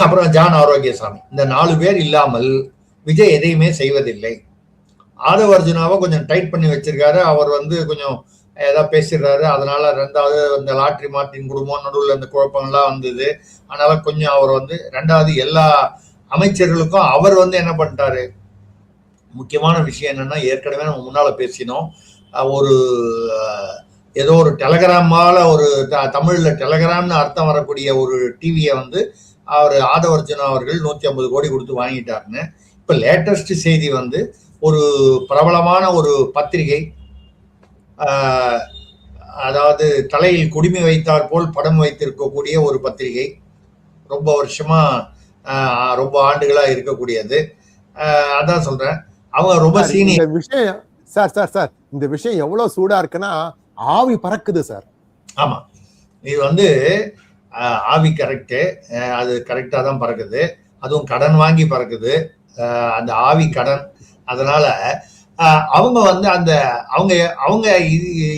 Speaker 3: அப்புறம் ஜான் ஆரோக்கியசாமி. இந்த 4 பேர் இல்லாமல் விஜய் எதையுமே செய்வதில்லை. ஆதவ அர்ஜுனாவை கொஞ்சம் டைட் பண்ணி வச்சிருக்காரு. அவர் வந்து கொஞ்சம் ஏதாவது பேசிடுறாரு. அதனால 2வது இந்த லாட்ரி மார்ட்டின் குடும்பம் நடுவில் இந்த குழப்பங்கள்லாம் வந்தது. அதனால கொஞ்சம் அவர் வந்து 2வது எல்லா அமைச்சர்களுக்கும் அவர் வந்து என்ன பண்ணிட்டாரு, முக்கியமான விஷயம் என்னன்னா, ஏற்கனவே நம்ம முன்னால பேசினோம், ஒரு ஏதோ ஒரு டெலகிராமால ஒரு தமிழ்ல டெலகிராம்னு அர்த்தம் வரக்கூடிய ஒரு டிவியை வந்து அவர் ஆதவ அர்ஜுனா அவர்கள் 150 கோடி கொடுத்து வாங்கிட்டாருன்னு. இப்ப லேட்டஸ்ட் செய்தி வந்து ஒரு பிரபலமான ஒரு பத்திரிகை, அதாவது தலையில் குடுமி வைத்தார் போல் படம் வைத்திருக்கக்கூடிய ஒரு பத்திரிகை, ரொம்ப வருஷமா ரொம்ப ஆண்டுகளா இருக்கக்கூடியது. அதான் சொல்றேன், அவங்க ரொம்ப சீனியர்
Speaker 2: விஷயம். சார் இந்த விஷயம் எவ்வளவு சூடா இருக்குன்னா ஆவி பறக்குது சார். ஆமா,
Speaker 3: இது வந்து ஆவி கரெக்டு, அது கரெக்டா தான் பறக்குது. அதுவும் கடன் வாங்கி பறக்குது, அந்த ஆவி கடன். அதனால அவங்க வந்து அவங்க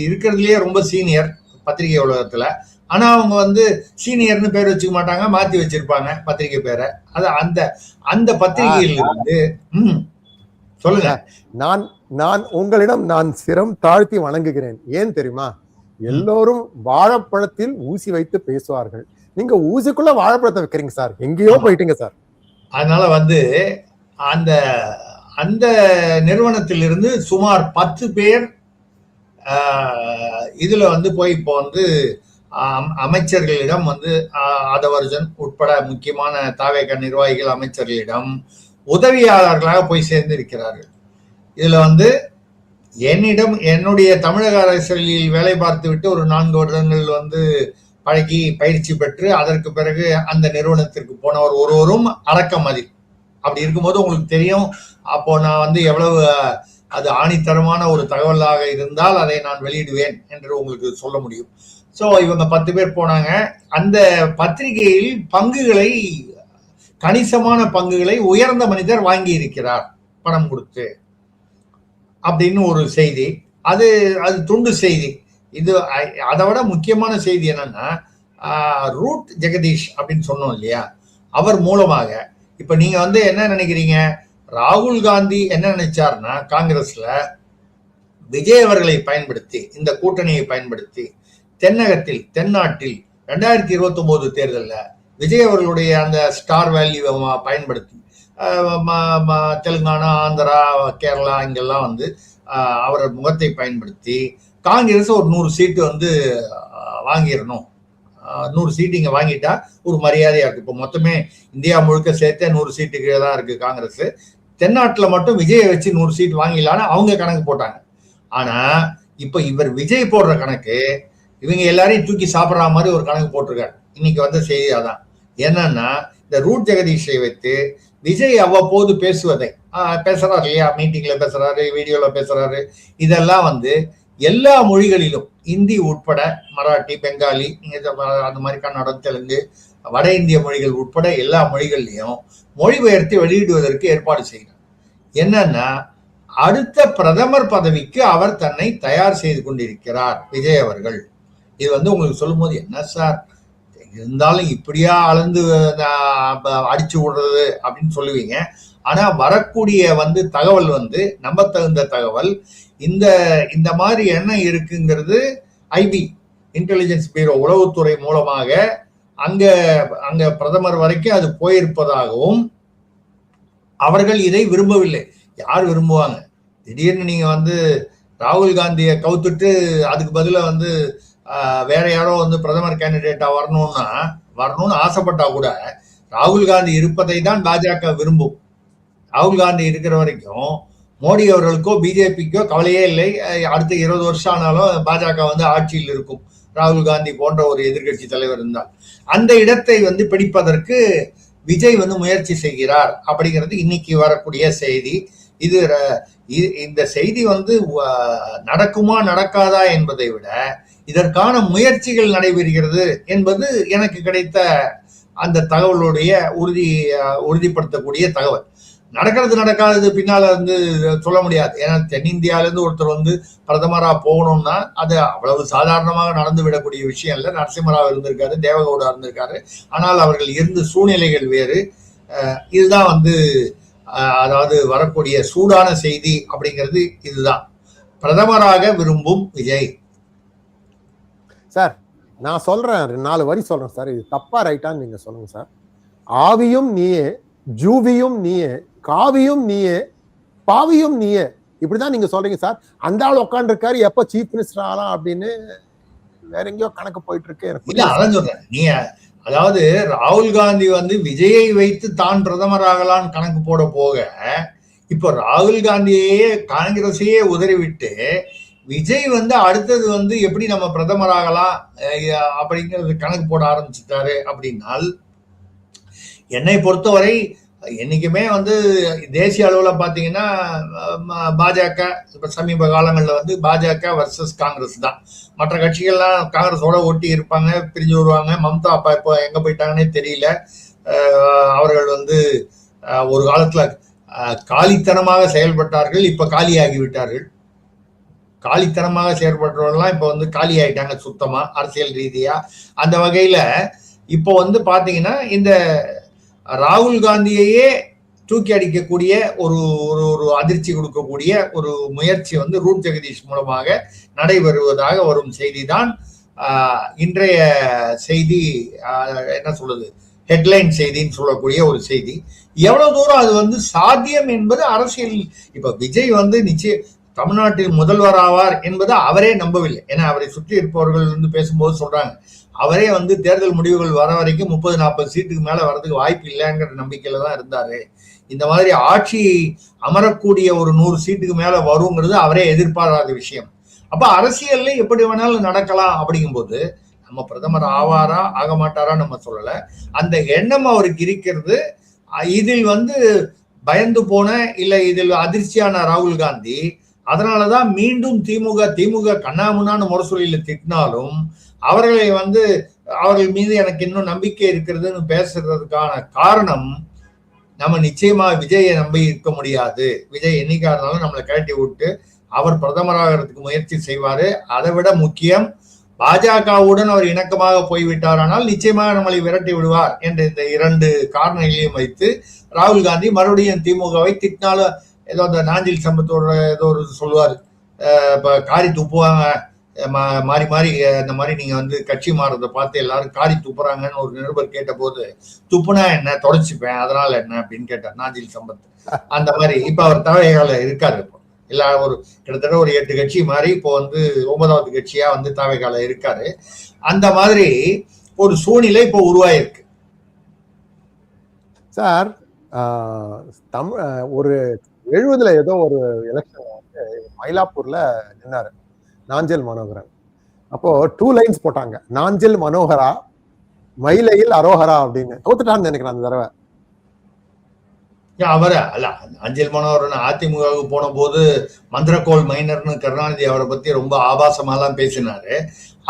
Speaker 3: இருக்கிறதுலயே ரொம்ப சீனியர் பத்திரிகை உலகத்துல. ஆனா அவங்க வந்து சீனியர்னு பேர் வச்சுக்க மாட்டாங்க, மாத்தி வச்சிருப்பாங்க பத்திரிகை பேரை. அது அந்த பத்திரிகையில் இருந்து சொல்லுங்க.
Speaker 2: நான் உங்களிடம் நான் சிரம் தாழ்த்தி வணங்குகிறேன். ஏன் தெரியுமா? எல்லோரும் வாழைப்பழத்தில் ஊசி வைத்து பேசுவார்கள், நீங்க ஊசிக்குள்ள வாழைப்பழத்தை வைக்கிறீங்க சார், எங்கேயோ போயிட்டீங்க சார்.
Speaker 3: அதனால வந்து அந்த நிறுவனத்திலிருந்து சுமார் 10 பேர் இதுல வந்து போய் இப்போ வந்து அமைச்சர்களிடம் வந்து ஆதவர்ஜன் உட்பட முக்கியமான தாவேக நிர்வாகிகள் அமைச்சர்களிடம் உதவியாளர்களாக போய் சேர்ந்திருக்கிறார்கள். இதுல வந்து என்னுடைய தமிழக அரசியலில் வேலை பார்த்து விட்டு ஒரு 4 வருடங்கள் வந்து பழகி பயிற்சி பெற்று அதற்கு பிறகு அந்த நிறுவனத்திற்கு போனவர் ஒருவரும் அடக்கம் அதில். அப்படி இருக்கும்போது உங்களுக்கு தெரியும், அப்போ நான் வந்து எவ்வளவு அது ஆணித்தரமான ஒரு தகவலாக இருந்தால் அதை நான் வெளியிடுவேன் என்று உங்களுக்கு சொல்ல முடியும். ஸோ இவங்க 10 பேர் போனாங்க. அந்த பத்திரிகையில் பங்குகளை, கணிசமான பங்குகளை உயர்ந்த மனிதர் வாங்கி இருக்கிறார் பணம் கொடுத்து அப்படின்னு ஒரு செய்தி. அது துண்டு செய்தி. இது அதை விட முக்கியமான செய்தி என்னன்னா, ரூட் ஜெகதீஷ் அப்படின்னு சொன்னோம் இல்லையா, அவர் மூலமாக இப்ப நீங்க வந்து என்ன நினைக்கிறீங்க, ராகுல் காந்தி என்ன நினைச்சாருன்னா, காங்கிரஸ்ல விஜய் அவர்களை பயன்படுத்தி, இந்த கூட்டணியை பயன்படுத்தி தென்னாட்டில் 2029 தேர்தலில் விஜய் அவர்களுடைய அந்த ஸ்டார் வேல்யூ பயன்படுத்தி தெலுங்கானா, ஆந்திரா, கேரளா இங்கெல்லாம் வந்து அவரோட முகத்தை பயன்படுத்தி காங்கிரஸ் ஒரு 100 சீட்டு வந்து வாங்கிடணும். 100 சீட்டு இங்க வாங்கிட்டா ஒரு மரியாதையா இருக்கு. இப்போ மொத்தமே இந்தியா முழுக்க சேர்த்தே 100 சீட்டுக்கு தான் இருக்கு காங்கிரஸ். தென்னாட்டுல மட்டும் விஜயை வச்சு 100 சீட் வாங்கிடலான்னு அவங்க கணக்கு போட்டாங்க. ஆனா இப்ப இவர் விஜய் போடுற கணக்கு இவங்க எல்லாரையும் தூக்கி சாப்பிட்ற மாதிரி ஒரு கணக்கு போட்டிருக்காரு. இன்னைக்கு வந்த செய்தி அதான். என்னன்னா, இந்த ரூட் ஜெகதீஷை வைத்து விஜய் அவ்வப்போது பேசுவதை பேசுறாரு இல்லையா, மீட்டிங்ல பேசுறாரு, வீடியோல பேசுறாரு, இதெல்லாம் வந்து எல்லா மொழிகளிலும் இந்தி உட்பட மராட்டி, பெங்காலி, அந்த மாதிரி கன்னடம், தெலுங்கு, வட இந்திய மொழிகள் உட்பட எல்லா மொழிகள்லையும் மொழிபெயர்த்து வெளியிடுவதற்கு ஏற்பாடு செய்கிறார். என்னன்னா, அடுத்த பிரதமர் பதவிக்கு அவர் தன்னை தயார் செய்து கொண்டிருக்கிறார் விஜய் அவர்கள். இது வந்து உங்களுக்கு சொல்லும் போது என்ன சார் இருந்தாலும் இப்படியா அளந்து அடிச்சு விடுறது அப்படின்னு சொல்லுவீங்க. ஆனா வரக்கூடிய வந்து தகவல் வந்து நம்ப தகுந்த தகவல். இந்த மாதிரி என்ன இருக்குங்கிறது ஐபி இன்டெலிஜென்ஸ் பியூரோ உளவுத்துறை மூலமாக அங்க பிரதமர் வரைக்கும் அது போயிருப்பதாகவும், அவர்கள் இதை விரும்பவில்லை. யார் விரும்புவாங்க? திடீர்னு நீங்க வந்து ராகுல் காந்தியை கவுத்துட்டு அதுக்கு பதிலா வந்து வேற யாரோ வந்து பிரதமர் கேண்டிடேட்டா வரணும்னு ஆசைப்பட்டா கூட ராகுல் காந்தி இருப்பதை தான் பாஜக விரும்பும். ராகுல் காந்தி இருக்கிற வரைக்கும் மோடி அவர்களுக்கோ பிஜேபிக்கோ கவலையே இல்லை. அடுத்த 20 வருஷம் ஆனாலும் பாஜக வந்து ஆட்சியில் இருக்கும், ராகுல் காந்தி போன்ற ஒரு எதிர்கட்சி தலைவர் இருந்தால். அந்த இடத்தை வந்து பிடிப்பதற்கு விஜய் வந்து முயற்சி செய்கிறார் அப்படிங்கிறது இன்னைக்கு வரக்கூடிய செய்தி. இந்த செய்தி வந்து நடக்குமா நடக்காதா என்பதை விட இதற்கான முயற்சிகள் நடைபெறுகிறது என்பது எனக்கு கிடைத்த அந்த தகவலுடைய உறுதிப்படுத்தக்கூடிய தகவல். நடக்கிறது நடக்காதது பின்னால வந்து சொல்ல முடியாது. ஏன்னா தென்னிந்தியால இருந்து ஒருத்தர் வந்து பிரதமரா போகணும்னா அது அவ்வளவு சாதாரணமாக நடந்து விடக்கூடிய விஷயம் இல்லை. நரசிம்மராவ் இருந்திருக்காரு, தேவகவுடா இருந்திருக்காரு. ஆனால் அவர்கள் இருந்த சூழ்நிலைகள் வேறு. இதுதான் வந்து அதாவது வரக்கூடிய சூடான செய்தி அப்படிங்கிறது இதுதான். பிரதமராக விரும்பும் விஜய்.
Speaker 2: சார் நான் சொல்றேன், 4 வரி சொல்றேன் சார், இது தப்பா ரைட்டான்னு நீங்க சொல்லுங்க சார். ஆவியும் நீயே, ஜூவியும் நீயே, காவியும் நீயே, பாவியும் நீயே, இப்படிதான் நீங்க சொல்றீங்க சார். அந்த ஆள் உட்காந்துருக்காரு, எப்ப சீஃப் மினிஸ்டர் ஆகலாம் அப்படின்னு வேற எங்கேயோ கணக்கு போயிட்டு இருக்கு.
Speaker 3: அதான் சொல்றேன். நீங்க அதாவது ராகுல் காந்தி வந்து விஜயை வைத்து தான் பிரதமர் ஆகலான்னு கணக்கு போட போக, இப்போ ராகுல் காந்தியே காங்கிரஸையே உதறிவிட்டு விஜய் வந்து அடுத்தது வந்து எப்படி நம்ம பிரதமர் ஆகலாம் அப்படிங்கிறது கணக்கு போட ஆரம்பிச்சுட்டாரு. அப்படின்னால் என்னை பொறுத்தவரை என்னைக்குமே வந்து தேசிய அளவில் பார்த்தீங்கன்னா பாஜக இப்போ சமீப காலங்களில் வந்து பாஜக வர்சஸ் காங்கிரஸ் தான். மற்ற கட்சிகள்லாம் காங்கிரஸோட ஒட்டி இருப்பாங்க, பிரிஞ்சு வருவாங்க. மம்தா அப்பா இப்போ எங்கே போயிட்டாங்கன்னே தெரியல. அவர்கள் வந்து ஒரு காலத்தில் காலித்தனமாக செயல்பட்டார்கள், இப்போ காலியாகிவிட்டார்கள். காலித்தனமாக செயல்படுறவர்கள்லாம் இப்போ வந்து காலி ஆயிட்டாங்க சுத்தமா அரசியல் ரீதியா. அந்த வகையில இப்போ வந்து பாத்தீங்கன்னா இந்த ராகுல் காந்தியையே தூக்கி அடிக்கக்கூடிய ஒரு அதிர்ச்சி கொடுக்கக்கூடிய ஒரு முயற்சி வந்து ரூட் ஜெகதீஷ் மூலமாக நடைபெறுவதாக வரும் செய்தி தான் இன்றைய செய்தி. என்ன சொல்றது, ஹெட்லைன் செய்தின்னு சொல்லக்கூடிய ஒரு செய்தி. எவ்வளவு தூரம் அது வந்து சாத்தியம் என்பது அரசியல். இப்ப விஜய் வந்து நிச்சயம் தமிழ்நாட்டில் முதல்வர் ஆவார் என்பது அவரே நம்பவில்லை. ஏன்னா அவரை சுற்றி இருப்பவர்கள் வந்து பேசும்போது சொல்றாங்க, அவரே வந்து தேர்தல் முடிவுகள் வர வரைக்கும் 30-40 சீட்டுக்கு மேல வர்றதுக்கு வாய்ப்பு இல்லைங்கிற நம்பிக்கையில தான் இருந்தாரு. இந்த மாதிரி ஆட்சி அமரக்கூடிய ஒரு 100 சீட்டுக்கு மேல வருங்கிறது அவரே எதிர்பாராத விஷயம். அப்ப அரசியல்ல எப்படி வேணாலும் நடக்கலாம். அப்படிங்கும்போது நம்ம பிரதமர் ஆவாரா ஆக மாட்டாரா நம்ம சொல்லல, அந்த எண்ணம் அவருக்கு இருக்கிறது. இதில் வந்து பயந்து போன இல்ல இதில் அதிர்ச்சியான ராகுல் காந்தி அதனாலதான் மீண்டும் திமுக கண்ணாமுன்னான்னு முரசொலியில திட்டினாலும் அவர்களை வந்து அவர்கள் மீது எனக்கு இன்னும் நம்பிக்கை இருக்கிறதுன்னு பேசுறதுக்கான காரணம், நம்ம நிச்சயமா விஜயை நம்பி இருக்க முடியாது. விஜய் என்னைக்கா இருந்தாலும் நம்மளை கழட்டி விட்டு அவர் பிரதமராகிறதுக்கு முயற்சி செய்வாரு. அதை விட முக்கியம், பாஜகவுடன் அவர் இணக்கமாக போய்விட்டாரானால் நிச்சயமாக நம்மளை விரட்டி விடுவார் என்ற இந்த 2 காரணங்களையும் வைத்து ராகுல் காந்தி மறுபடியும் திமுகவை திட்டினாலும் ஏதோ அந்த நாஞ்சில் சம்பத்தோட ஏதோ ஒரு சொல்லுவார், இப்ப காரி துப்புவாங்க மாறி மாறி, இந்த மாதிரி நீங்க வந்து கட்சி மாறுறதை பார்த்து எல்லாரும் காரி துப்புறாங்கன்னு ஒரு நிருபர் கேட்ட போது, துப்புனா என்ன தொடச்சிப்பேன் அதனால என்ன அப்படின்னு கேட்டார் நாஞ்சில் சம்பத். அந்த மாதிரி இப்ப அவர் தவைகால இருக்காரு. இப்போ எல்லா ஒரு கிட்டத்தட்ட ஒரு 8 கட்சி மாதிரி இப்போ வந்து 9வது கட்சியா வந்து தவைகால இருக்காரு. அந்த மாதிரி ஒரு சூழ்நிலை இப்போ உருவாயிருக்கு.
Speaker 2: சார் ஒரு 70ல ஏதோ ஒரு எலெக்ஷன் வந்து மயிலாப்பூர்ல நின்னாரு நாஞ்சில் மனோகரன். அப்போ 2 லைன்ஸ் போட்டாங்க, நாஞ்சில் மனோகரா மயிலையில் அரோகரா அப்படின்னு. தோத்துட்டான்னு நினைக்கிறேன் அந்த தடவை.
Speaker 3: அவரை அல்ல அஞ்சல் மனோகரன் அதிமுகவுக்கு போன போது மந்திரக்கோள் மைனர்னு கருணாநிதி அவரை பத்தி ரொம்ப ஆபாசமாலாம் பேசினாரு.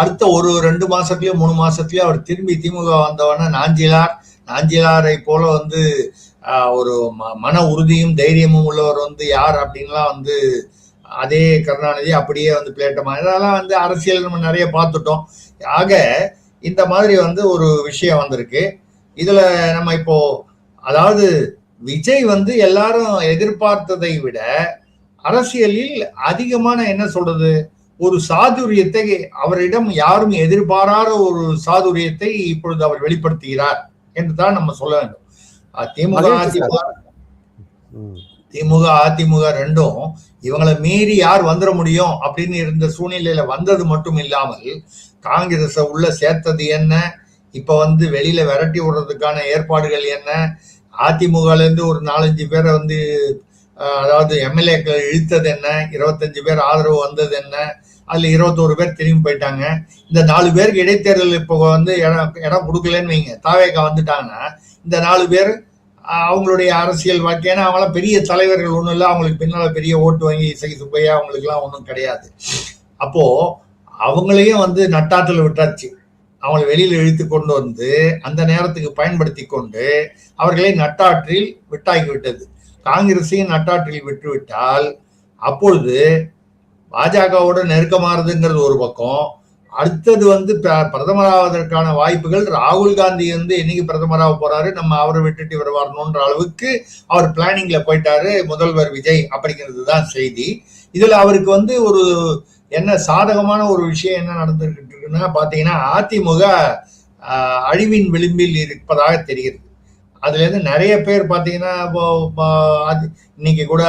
Speaker 3: அடுத்த ஒரு 2 மாசத்துலயோ 3 மாசத்துலயோ அவர் திரும்பி திமுக வந்தவன நாஞ்சிலாரை போல வந்து ஒரு மன உறுதியும் தைரியமும் உள்ளவர் வந்து யார் அப்படின்லாம் வந்து அதே கருணாநிதி அப்படியே வந்து பிளேட்டமா இதெல்லாம் வந்து அரசியல் நம்ம நிறைய பார்த்துட்டோம். ஆக இந்த மாதிரி வந்து ஒரு விஷயம் வந்திருக்கு. இதுல நம்ம இப்போ அதாவது விஜய் வந்து எல்லாரும் எதிர்பார்த்ததை விட அரசியலில் அதிகமான என்ன சொல்றது ஒரு சாதுரியத்தை அவரிடம் யாரும் எதிர்பாராத ஒரு சாதுரியத்தை இப்பொழுது அவர் வெளிப்படுத்துகிறார் என்றுதான் நம்ம சொல்ல வேண்டும். திமுக அதிமுக ரெண்டும் இவங்களை மீறி யார் வந்துட முடியும் அப்படின்னு இருந்த சூழ்நிலையில வந்தது மட்டும் இல்லாமல் காங்கிரஸ உள்ள சேர்த்தது என்ன, இப்ப வந்து வெளியில விரட்டி விடுறதுக்கான ஏற்பாடுகள் என்ன, அதிமுகல இருந்து ஒரு 4-5 பேரை வந்து அதாவது எம்எல்ஏக்கள் இழுத்தது என்ன, 25 பேர் ஆதரவு வந்தது என்ன, அதுல 21 பேர் திரும்பி போயிட்டாங்க. இந்த 4 பேருக்கு இடைத்தேர்தல் இப்போ வந்து இடம் கொடுக்கலன்னு வைங்க, தாவேக்கா வந்துட்டாங்கன்னா இந்த 4 பேர் அவங்களுடைய அரசியல் வாழ்க்கை, ஏன்னா அவங்களாம் பெரிய தலைவர்கள் ஒன்றும் இல்லை, அவங்களுக்கு பின்னால பெரிய ஓட்டு வாங்கி இசை சுப்பையா அவங்களுக்கு எல்லாம் ஒன்றும் கிடையாது. அப்போ அவங்களையும் வந்து நட்டாற்றில் விட்டாச்சு. அவங்களை வெளியில இழுத்து கொண்டு வந்து அந்த நேரத்துக்கு பயன்படுத்தி கொண்டு அவர்களை நட்டாற்றில் விட்டாக்கி விட்டது. காங்கிரஸையும் நட்டாற்றில் விட்டுவிட்டால் அப்பொழுது பாஜகவோட நெருக்கமாறுதுங்கிறது ஒரு பக்கம். அடுத்தது வந்து பிரதமராவதற்கான வாய்ப்புகள், ராகுல் காந்தி வந்து என்னைக்கு பிரதமராக போறாரு, நம்ம அவரை விட்டுட்டு இவர் வரணும்ன்ற அளவுக்கு அவர் பிளானிங்ல போயிட்டாரு முதல்வர் விஜய் அப்படிங்கிறது தான் செய்தி. இதுல அவருக்கு வந்து ஒரு என்ன சாதகமான ஒரு விஷயம் என்ன நடந்துகிட்டு இருக்குன்னா பாத்தீங்கன்னா அதிமுக அழிவின் விளிம்பில் இருப்பதாக தெரிகிறது. அதுல இருந்து நிறைய பேர் பாத்தீங்கன்னா இன்னைக்கு கூட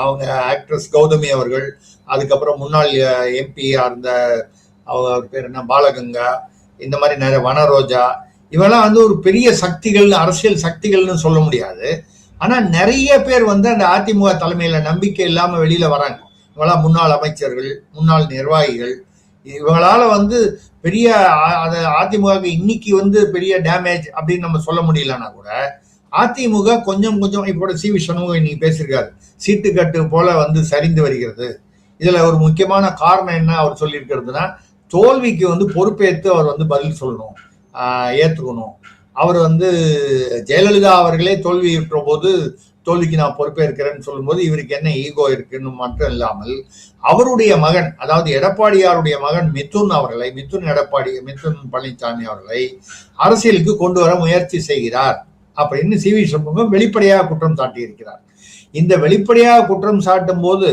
Speaker 3: அவங்க ஆக்ட்ரஸ் கௌதமி அவர்கள், அதுக்கப்புறம் முன்னாள் எம்பி இருந்த அவர் பேர் என்ன பாலகங்கா, இந்த மாதிரி நிறைய வனரோஜா, இவெல்லாம் வந்து ஒரு பெரிய சக்திகள், அரசியல் சக்திகள்னு சொல்ல முடியாது. ஆனா நிறைய பேர் வந்து அந்த அதிமுக தலைமையில நம்பிக்கை இல்லாம வெளியில வராங்க. இவங்களாம் முன்னாள் அமைச்சர்கள், முன்னாள் நிர்வாகிகள். இவங்களால வந்து பெரிய அதிமுக இன்னைக்கு வந்து பெரிய டேமேஜ் அப்படின்னு நம்ம சொல்ல முடியலன்னா கூட அதிமுக கொஞ்சம் கொஞ்சம் இப்போ சி வி சண்முகம் இன்னைக்கு பேசியிருக்காரு, சீட்டு கட்டு போல வந்து சரிந்து வருகிறது. இதுல ஒரு முக்கியமான காரணம் என்ன அவர் சொல்லியிருக்கிறதுனா, தோல்விக்கு வந்து பொறுப்பேற்று அவர் வந்து பதில் சொல்லணும், ஏத்துக்கணும். அவர் வந்து ஜெயலலிதா அவர்களே தோல்வி இருக்கிற போது தோல்விக்கு நான் பொறுப்பேற்கிறேன்னு சொல்லும்போது இவருக்கு என்ன ஈகோ இருக்குன்னு மட்டும் இல்லாமல் அவருடைய மகன், அதாவது எடப்பாடியாருடைய மகன் மிதுன் பழனிசாமி அவர்களை அரசியலுக்கு கொண்டு வர முயற்சி செய்கிறார் அப்படின்னு சி வி சண்முகம் வெளிப்படையாக குற்றம் சாட்டி இருக்கிறார். இந்த வெளிப்படையாக குற்றம் சாட்டும் போது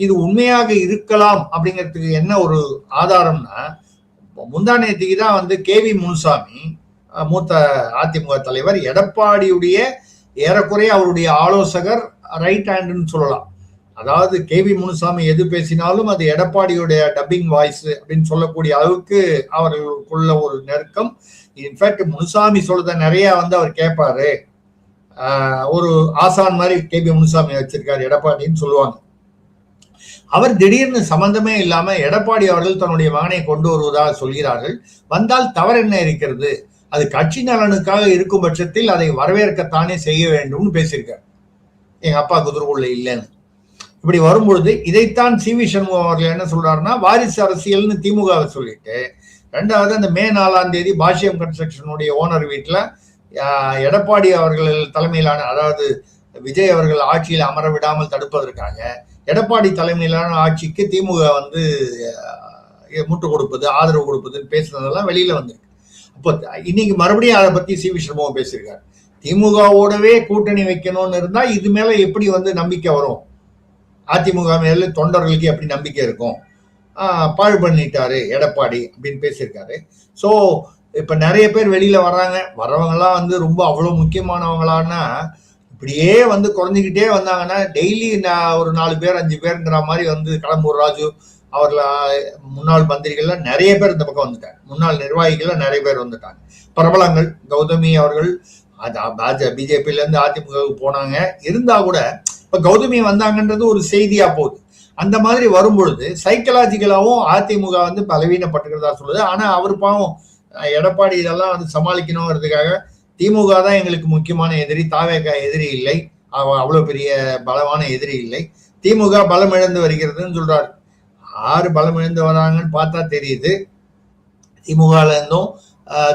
Speaker 3: இது உண்மையாக இருக்கலாம் அப்படிங்கிறதுக்கு என்ன ஒரு ஆதாரம்னா, முந்தானேத்துக்கு தான் வந்து கேவி முனுசாமி மூத்த அதிமுக தலைவர் எடப்பாடியுடைய ஏறக்குறைய அவருடைய ஆலோசகர், ரைட் ஹேண்டுன்னு சொல்லலாம். அதாவது கேவி முனுசாமி எது பேசினாலும் அது எடப்பாடியுடைய டப்பிங் வாய்ஸ் அப்படின்னு சொல்லக்கூடிய அளவுக்கு அவர்களுக்குள்ள ஒரு நெருக்கம். இன்ஃபேக்ட் முனுசாமி சொல்றத நிறைய வந்து அவர் கேட்பாரு, ஒரு ஆசான் மாதிரி கேபி முனுசாமி வச்சிருக்காரு எடப்பாடின்னு சொல்லுவாங்க. அவர் திடீர்னு சம்பந்தமே இல்லாம எடப்பாடி அவர்கள் தன்னுடைய மகனை கொண்டு வருவதாக சொல்கிறார்கள். வந்தால் தவறு என்ன இருக்கிறது, அது கட்சி நலனுக்காக இருக்கும் பட்சத்தில் அதை வரவேற்கத்தானே செய்ய வேண்டும்னு பேசியிருக்காரு. எங்க அப்பா குதிரைக்குள்ள இல்லைன்னு. இப்படி வரும்பொழுது இதைத்தான் சி வி சண்முகம் அவர்கள் என்ன சொல்றாருன்னா, வாரிசு அரசியல்னு திமுகவை சொல்லிட்டு, ரெண்டாவது அந்த மே 4ஆம் தேதி பாஷ்யம் கன்ஸ்ட்ரக்ஷனுடைய ஓனர் வீட்டுல எடப்பாடி அவர்கள் தலைமையிலான, அதாவது விஜய் அவர்கள் ஆட்சியில் அமர விடாமல் தடுப்பதற்காக எடப்பாடி தலைமையிலான ஆட்சிக்கு திமுக வந்து முட்டு கொடுப்பது, ஆதரவு கொடுப்பதுன்னு பேசுனதெல்லாம் வெளியில வந்திருக்கு. அப்போ இன்னைக்கு மறுபடியும் அதை பத்தி சி வி சண்முகம் பேசியிருக்காரு. திமுகவோடவே கூட்டணி வைக்கணும்னு இருந்தா இது மேல எப்படி வந்து நம்பிக்கை வரும், அதிமுக மேல தொண்டர்களுக்கு எப்படி நம்பிக்கை இருக்கும், பாழ் பண்ணிட்டாரு எடப்பாடி அப்படின்னு பேசியிருக்காரு. ஸோ இப்ப நிறைய பேர் வெளியில வர்றாங்க. வரவங்கலாம் வந்து ரொம்ப அவ்வளவு முக்கியமானவங்களான்னா இப்படியே வந்து குறைஞ்சிக்கிட்டே வந்தாங்கன்னா டெய்லி ஒரு 4 பேர் 5 பேருங்கிற மாதிரி வந்து கடம்பூர் ராஜு அவர்கள் முன்னாள் மந்திரிகள்லாம் நிறைய பேர் இந்த பக்கம் வந்துட்டாங்க, முன்னாள் நிர்வாகிகள்லாம் நிறைய பேர் வந்துட்டாங்க. பிரபலங்கள் கௌதமி அவர்கள் பிஜேபியில இருந்து அதிமுகவுக்கு போனாங்க. இருந்தா கூட இப்ப கௌதமி வந்தாங்கன்றது ஒரு செய்தியா போகுது. அந்த மாதிரி வரும்பொழுது சைக்கலாஜிக்கலாவும் அதிமுக வந்து பலவீனப்பட்டுக்கிறதா சொல்லுது. ஆனா அவர் பாவம் எடப்பாடி இதெல்லாம் வந்து சமாளிக்கணுங்கிறதுக்காக திமுக தான் எங்களுக்கு முக்கியமான எதிரி, தாவேகா எதிரி இல்லை, அவ்வளவு பெரிய பலமான எதிரி இல்லை, திமுக பலம் இழந்து வருகிறதுன்னு சொல்றாரு. யாரு பலம் இழந்து வராங்கன்னு பார்த்தா தெரியுது. திமுகல இருந்தும்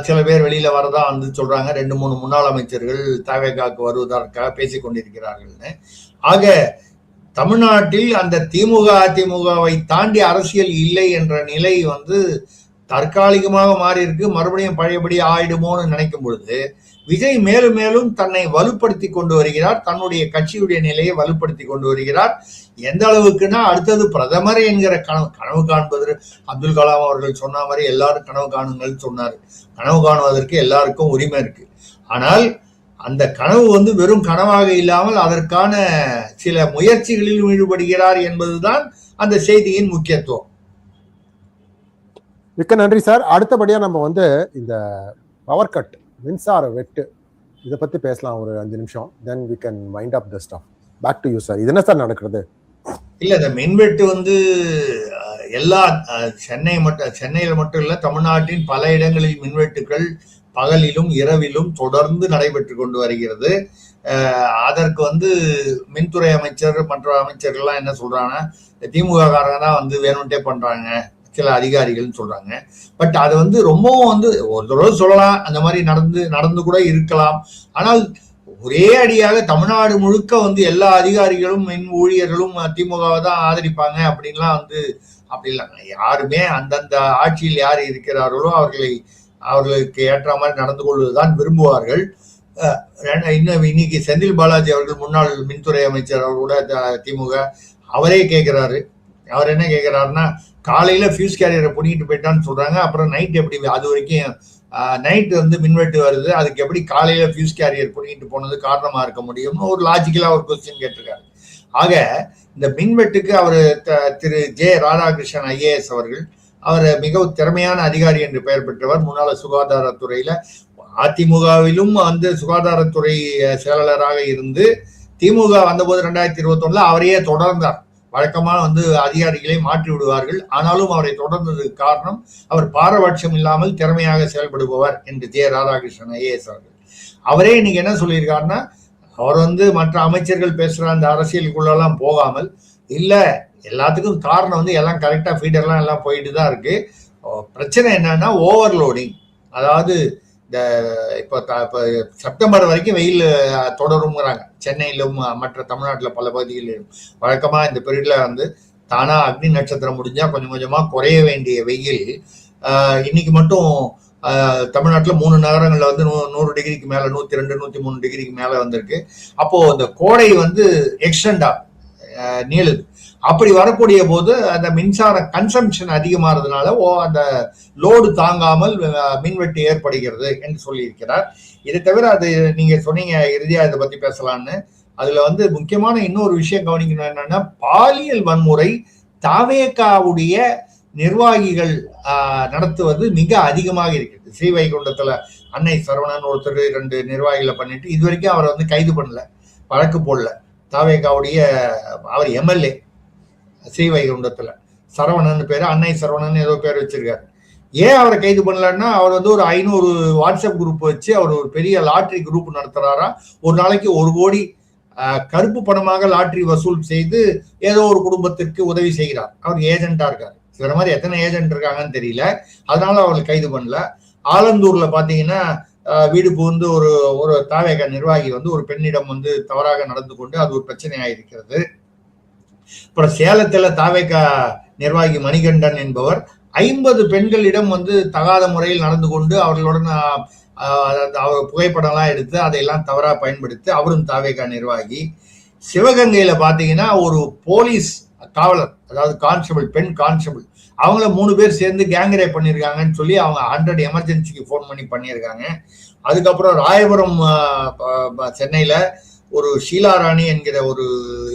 Speaker 3: சில பேர் வெளியில வரதா வந்து சொல்றாங்க. 2-3 முன்னாள் அமைச்சர்கள் தாவேகாவுக்கு வருவதற்காக பேசிக் கொண்டிருக்கிறார்கள்னு. ஆக தமிழ்நாட்டில் அந்த திமுக அதிமுகவை தாண்டி அரசியல் இல்லை என்ற நிலை வந்து தற்காலிகமாக மாறி இருக்கு. மறுபடியும் பழையபடி ஆயிடுமோன்னு நினைக்கும் பொழுது விஜய் மேலும் மேலும் தன்னை வலுப்படுத்தி கொண்டு வருகிறார், தன்னுடைய கட்சியுடைய நிலையை வலுப்படுத்தி கொண்டு வருகிறார். எந்த அளவுக்குன்னா அடுத்தது பிரதமர் என்கிற கனவு காண்பது அப்துல் கலாம் அவர்கள் சொன்ன மாதிரி எல்லாரும் கனவு காணுங்கள் சொன்னார். கனவு காணுவதற்கு எல்லாருக்கும் உரிமை இருக்கு. ஆனால் அந்த கனவு வந்து வெறும் கனவாக இல்லாமல் அதற்கான சில முயற்சிகளில் ஈடுபடுகிறார் என்பதுதான் அந்த செய்தியின் முக்கியத்துவம்.
Speaker 2: மிக்க நன்றி சார். அடுத்தபடியா நம்ம வந்து இந்த பவர் கட், மின்சார வெட்டு, இதை பத்தி பேசலாம் ஒரு 5 நிமிஷம். Then we can wind up the stuff. Back to you sir. இது என்ன சார் நடக்கிறது?
Speaker 3: இல்ல, இந்த மின்வெட்டு வந்து எல்லா சென்னையில மட்டும் இல்ல, தமிழ்நாட்டின் பல இடங்களில் மின்வெட்டுகள் பகலிலும் இரவிலும் தொடர்ந்து நடைபெற்று கொண்டு வருகிறது. அதற்கு வந்து மின்துறை அமைச்சர் மற்ற அமைச்சர்கள்லாம் என்ன சொல்றாங்கன்னா, திமுக காரங்க தான் வந்து வேணும்ட்டே பண்றாங்க, சில அதிகாரிகள்னு சொல்றாங்க. பட் அது வந்து ரொம்பவும் வந்து ஒரு தடவை சொல்லலாம், அந்த மாதிரி நடந்து கூட இருக்கலாம். ஆனால் ஒரே அடியாக தமிழ்நாடு முழுக்க வந்து எல்லா அதிகாரிகளும் மின் ஊழியர்களும் திமுகவை தான் ஆதரிப்பாங்க அப்படின்லாம் வந்து அப்படி இல்லை. யாருமே அந்தந்த ஆட்சியில் யார் இருக்கிறார்களோ அவர்களுக்கு ஏற்ற மாதிரி நடந்து கொள்வதுதான் விரும்புவார்கள். இன்னைக்கு செந்தில் பாலாஜி அவர்கள் முன்னாள் மின்துறை அமைச்சர் அவர் கூட திமுக அவரே கேட்கிறாரு. அவர் என்ன கேட்கிறாருன்னா, காலையில ஃபியூஸ் கேரியரை புடிங்கிட்டு போயிட்டான்னு சொல்றாங்க, அப்புறம் நைட் எப்படி, அது வரைக்கும் நைட் வந்து மின்வெட்டு வருது, அதுக்கு எப்படி காலையில ஃபியூஸ் கேரியர் புடிங்கிட்டு போனது காரணமா இருக்க முடியும்னு ஒரு லாஜிக்கலா ஒரு கொஸ்டின் கேட்டிருக்காரு. ஆக இந்த மின்வெட்டுக்கு அவர் திரு ஜே ராதாகிருஷ்ணன் IAS அவர்கள், அவர் மிகவும் திறமையான அதிகாரி என்று பெயர் பெற்றவர். முன்னாள் சுகாதாரத்துறையில அதிமுகவிலும் வந்து சுகாதாரத்துறை செயலாளராக இருந்து திமுக வந்தபோது 2021 அவரையே தொடர்ந்தார். வழக்கமாக வந்து அதிகாரிகளை மாற்றி விடுவார்கள், ஆனாலும் அவரை தொடர்ந்ததுக்கு காரணம் அவர் பாரபட்சம் இல்லாமல் திறமையாக செயல்படுபவர் என்று ஜே ராதாகிருஷ்ணன் IAS அவர்கள். அவரே இன்னைக்கு என்ன சொல்லியிருக்காருன்னா, அவர் வந்து மற்ற அமைச்சர்கள் பேசுற அந்த அரசியலுக்குள்ளெல்லாம் போகாமல், இல்ல எல்லாத்துக்கும் காரணம் வந்து எல்லாம் கரெக்டா ஃபீடர்லாம் எல்லாம் போயிட்டு தான் இருக்கு, பிரச்சனை என்னன்னா ஓவர்லோடிங். அதாவது இந்த இப்போ செப்டம்பர் வரைக்கும் வெயில் தொடருங்கிறாங்க சென்னையிலும் மற்ற தமிழ்நாட்டில் பல பகுதிகளிலும். வழக்கமா இந்த பீரியட்ல வந்து தானா அக்னி நட்சத்திரம் முடிஞ்சா கொஞ்சம் கொஞ்சமா குறைய வேண்டிய வெயில் இன்னைக்கு மட்டும் தமிழ்நாட்டில் 3 நகரங்கள்ல வந்து 100 டிகிரிக்கு மேல, 102, 103 டிகிரிக்கு மேல வந்திருக்கு. அப்போ இந்த கோடை வந்து எக்ஸ்டெண்டா நீளுது. அப்படி வரக்கூடிய போது அந்த மின்சார கன்சம்ஷன் அதிகமானதுனால அந்த லோடு தாங்காமல் மின்வெட்டு ஏற்படுகிறது என்று சொல்லியிருக்கிறார். இதை தவிர அது நீங்க சொன்னீங்க இறுதியா இதை பத்தி பேசலான்னு, அதுல வந்து முக்கியமான இன்னொரு விஷயம் கவனிக்கணும். என்னன்னா, பாலியல் வன்முறை தாவேகாவுடைய நிர்வாகிகள் நடத்துவது மிக அதிகமாக இருக்குது. ஸ்ரீவைகுண்டத்துல அன்னை சரவணன் ஒருத்தர் 2 நிர்வாகிகளை பண்ணிட்டு இது வரைக்கும் அவரை வந்து கைது பண்ணல, வழக்கு போடல. தாவேகாவுடைய அவர் MLA ஸ்ரீவைகுண்டத்துல சரவணன் பேரு, அன்னை சரவணன் ஏதோ பேர் வச்சிருக்காரு. ஏன் அவரை கைது பண்ணலன்னா, அவர் வந்து ஒரு 500 வாட்ஸ்அப் குரூப் வச்சு அவர் ஒரு பெரிய லாட்ரி குரூப் நடத்துறாரா. ஒரு நாளைக்கு 1 கோடி கருப்பு பணமாக லாட்ரி வசூல் செய்து ஏதோ ஒரு குடும்பத்திற்கு உதவி செய்கிறார். அவர் ஏஜென்டா இருக்காரு. இவர மாதிரி எத்தனை ஏஜென்ட் இருக்காங்கன்னு தெரியல, அதனால அவங்களை கைது பண்ணல. ஆலந்தூர்ல பாத்தீங்கன்னா வீடு புகுந்து ஒரு தாவேகா நிர்வாகி வந்து ஒரு பெண்ணிடம் வந்து தவறாக நடந்து கொண்டு அது ஒரு பிரச்சனையா இருக்கிறது. அப்புறம் சேலத்துல தாவேகா நிர்வாகி மணிகண்டன் என்பவர் 50 பெண்களிடம் வந்து தகாத முறையில் நடந்து கொண்டு அவர்களுடன் அவர் புகைப்படம்லாம் எடுத்து அதையெல்லாம் தவறா பயன்படுத்தி அவரும் தாவேகா நிர்வாகி. சிவகங்கையில பாத்தீங்கன்னா ஒரு போலீஸ் காவலர், அதாவது கான்ஸ்டபிள், பெண் கான்ஸ்டபிள், அவங்கள 3 பேர் சேர்ந்து கேங் ரேப் பண்ணியிருக்காங்கன்னு சொல்லி அவங்க 100 எமர்ஜென்சிக்கு ஃபோன் பண்ணியிருக்காங்க. அதுக்கப்புறம் ராயபுரம் சென்னையில ஒரு ஷீலா ராணி என்கிற ஒரு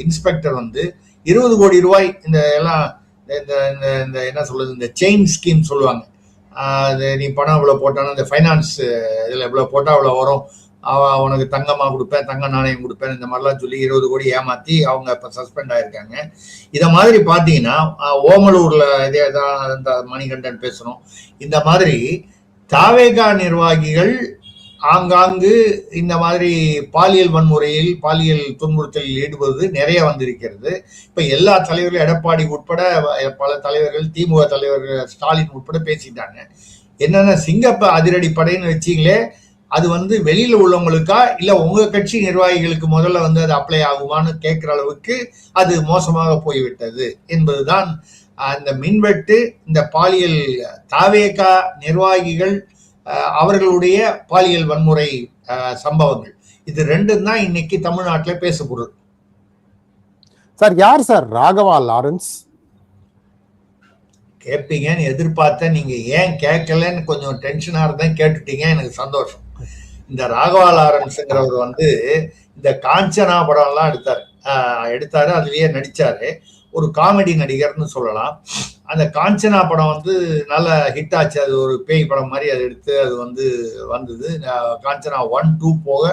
Speaker 3: இன்ஸ்பெக்டர் வந்து 20 கோடி ரூபாய் இந்த எல்லாம் இந்த என்ன சொல்றது, இந்த செயின் ஸ்கீம் சொல்லுவாங்க. நீ பணம் இவ்வளவு போட்டானா, இந்த ஃபைனான்ஸ் இதுல இவ்வளவு போட்டா இவ்வளவு வரும், உனக்கு தங்கமா கொடுப்பேன், தங்க நாணயம் கொடுப்பேன், இந்த மாதிரிலாம் சொல்லி 20 கோடி ஏமாத்தி அவங்க இப்ப சஸ்பெண்ட் ஆயிருக்காங்க. இத மாதிரி பாத்தீங்கன்னா ஓமலூர்ல இதேதான் அந்த மணிகண்டன் பேசணும். இந்த மாதிரி தாவேகா நிர்வாகிகள் ஆங்காங்கு இந்த மாதிரி பாலியல் வன்முறையில் பாலியல் துன்புறுத்தலில் ஈடுபடுவது நிறைய வந்திருக்கிறது. இப்ப எல்லா தலைவர்களும் எடப்பாடி உட்பட பல தலைவர்கள், திமுக தலைவர்கள் ஸ்டாலின் உட்பட பேசிட்டாங்க. என்னன்னா சிங்கப்ப அதிரடி படைன்னு வச்சீங்களே, அது வெளியில உள்ளவங்களுக்கா இல்ல உங்க கட்சி நிர்வாகிகளுக்கு முதல்ல அது அப்ளை ஆகுமான்னு கேட்கிற அளவுக்கு அது மோசமாக போய்விட்டது என்பதுதான் அந்த மின்வெட்டு. இந்த பாலியல் தாவேகா நிர்வாகிகள் அவர்களுடைய பாலியல் வன்முறை சம்பவங்கள், இது ரெண்டும் தான் இன்னைக்கு தமிழ்நாட்டில் பேசப்படுது.
Speaker 2: சார் யார் சார் ராகவா லாரன்ஸ்?
Speaker 3: கேட்பீங்கன்னு எதிர்பார்த்தேன், நீங்க ஏன் கேட்கலன்னு கொஞ்சம் டென்ஷனா இருந்தேன், கேட்டுட்டீங்க, எனக்கு சந்தோஷம். இந்த ராகவா லாரன்ஸ்ங்கிறவர் இந்த காஞ்சனா படம் எல்லாம் எடுத்தாரு, அதுலயே நடிச்சாரு. ஒரு காமெடி நடிகர்னு சொல்லலாம். அந்த காஞ்சனா படம் நல்ல ஹிட் ஆச்சு. அது ஒரு பேய் படம் மாதிரி அது எடுத்து அது வந்தது. காஞ்சனா 1, 2 போக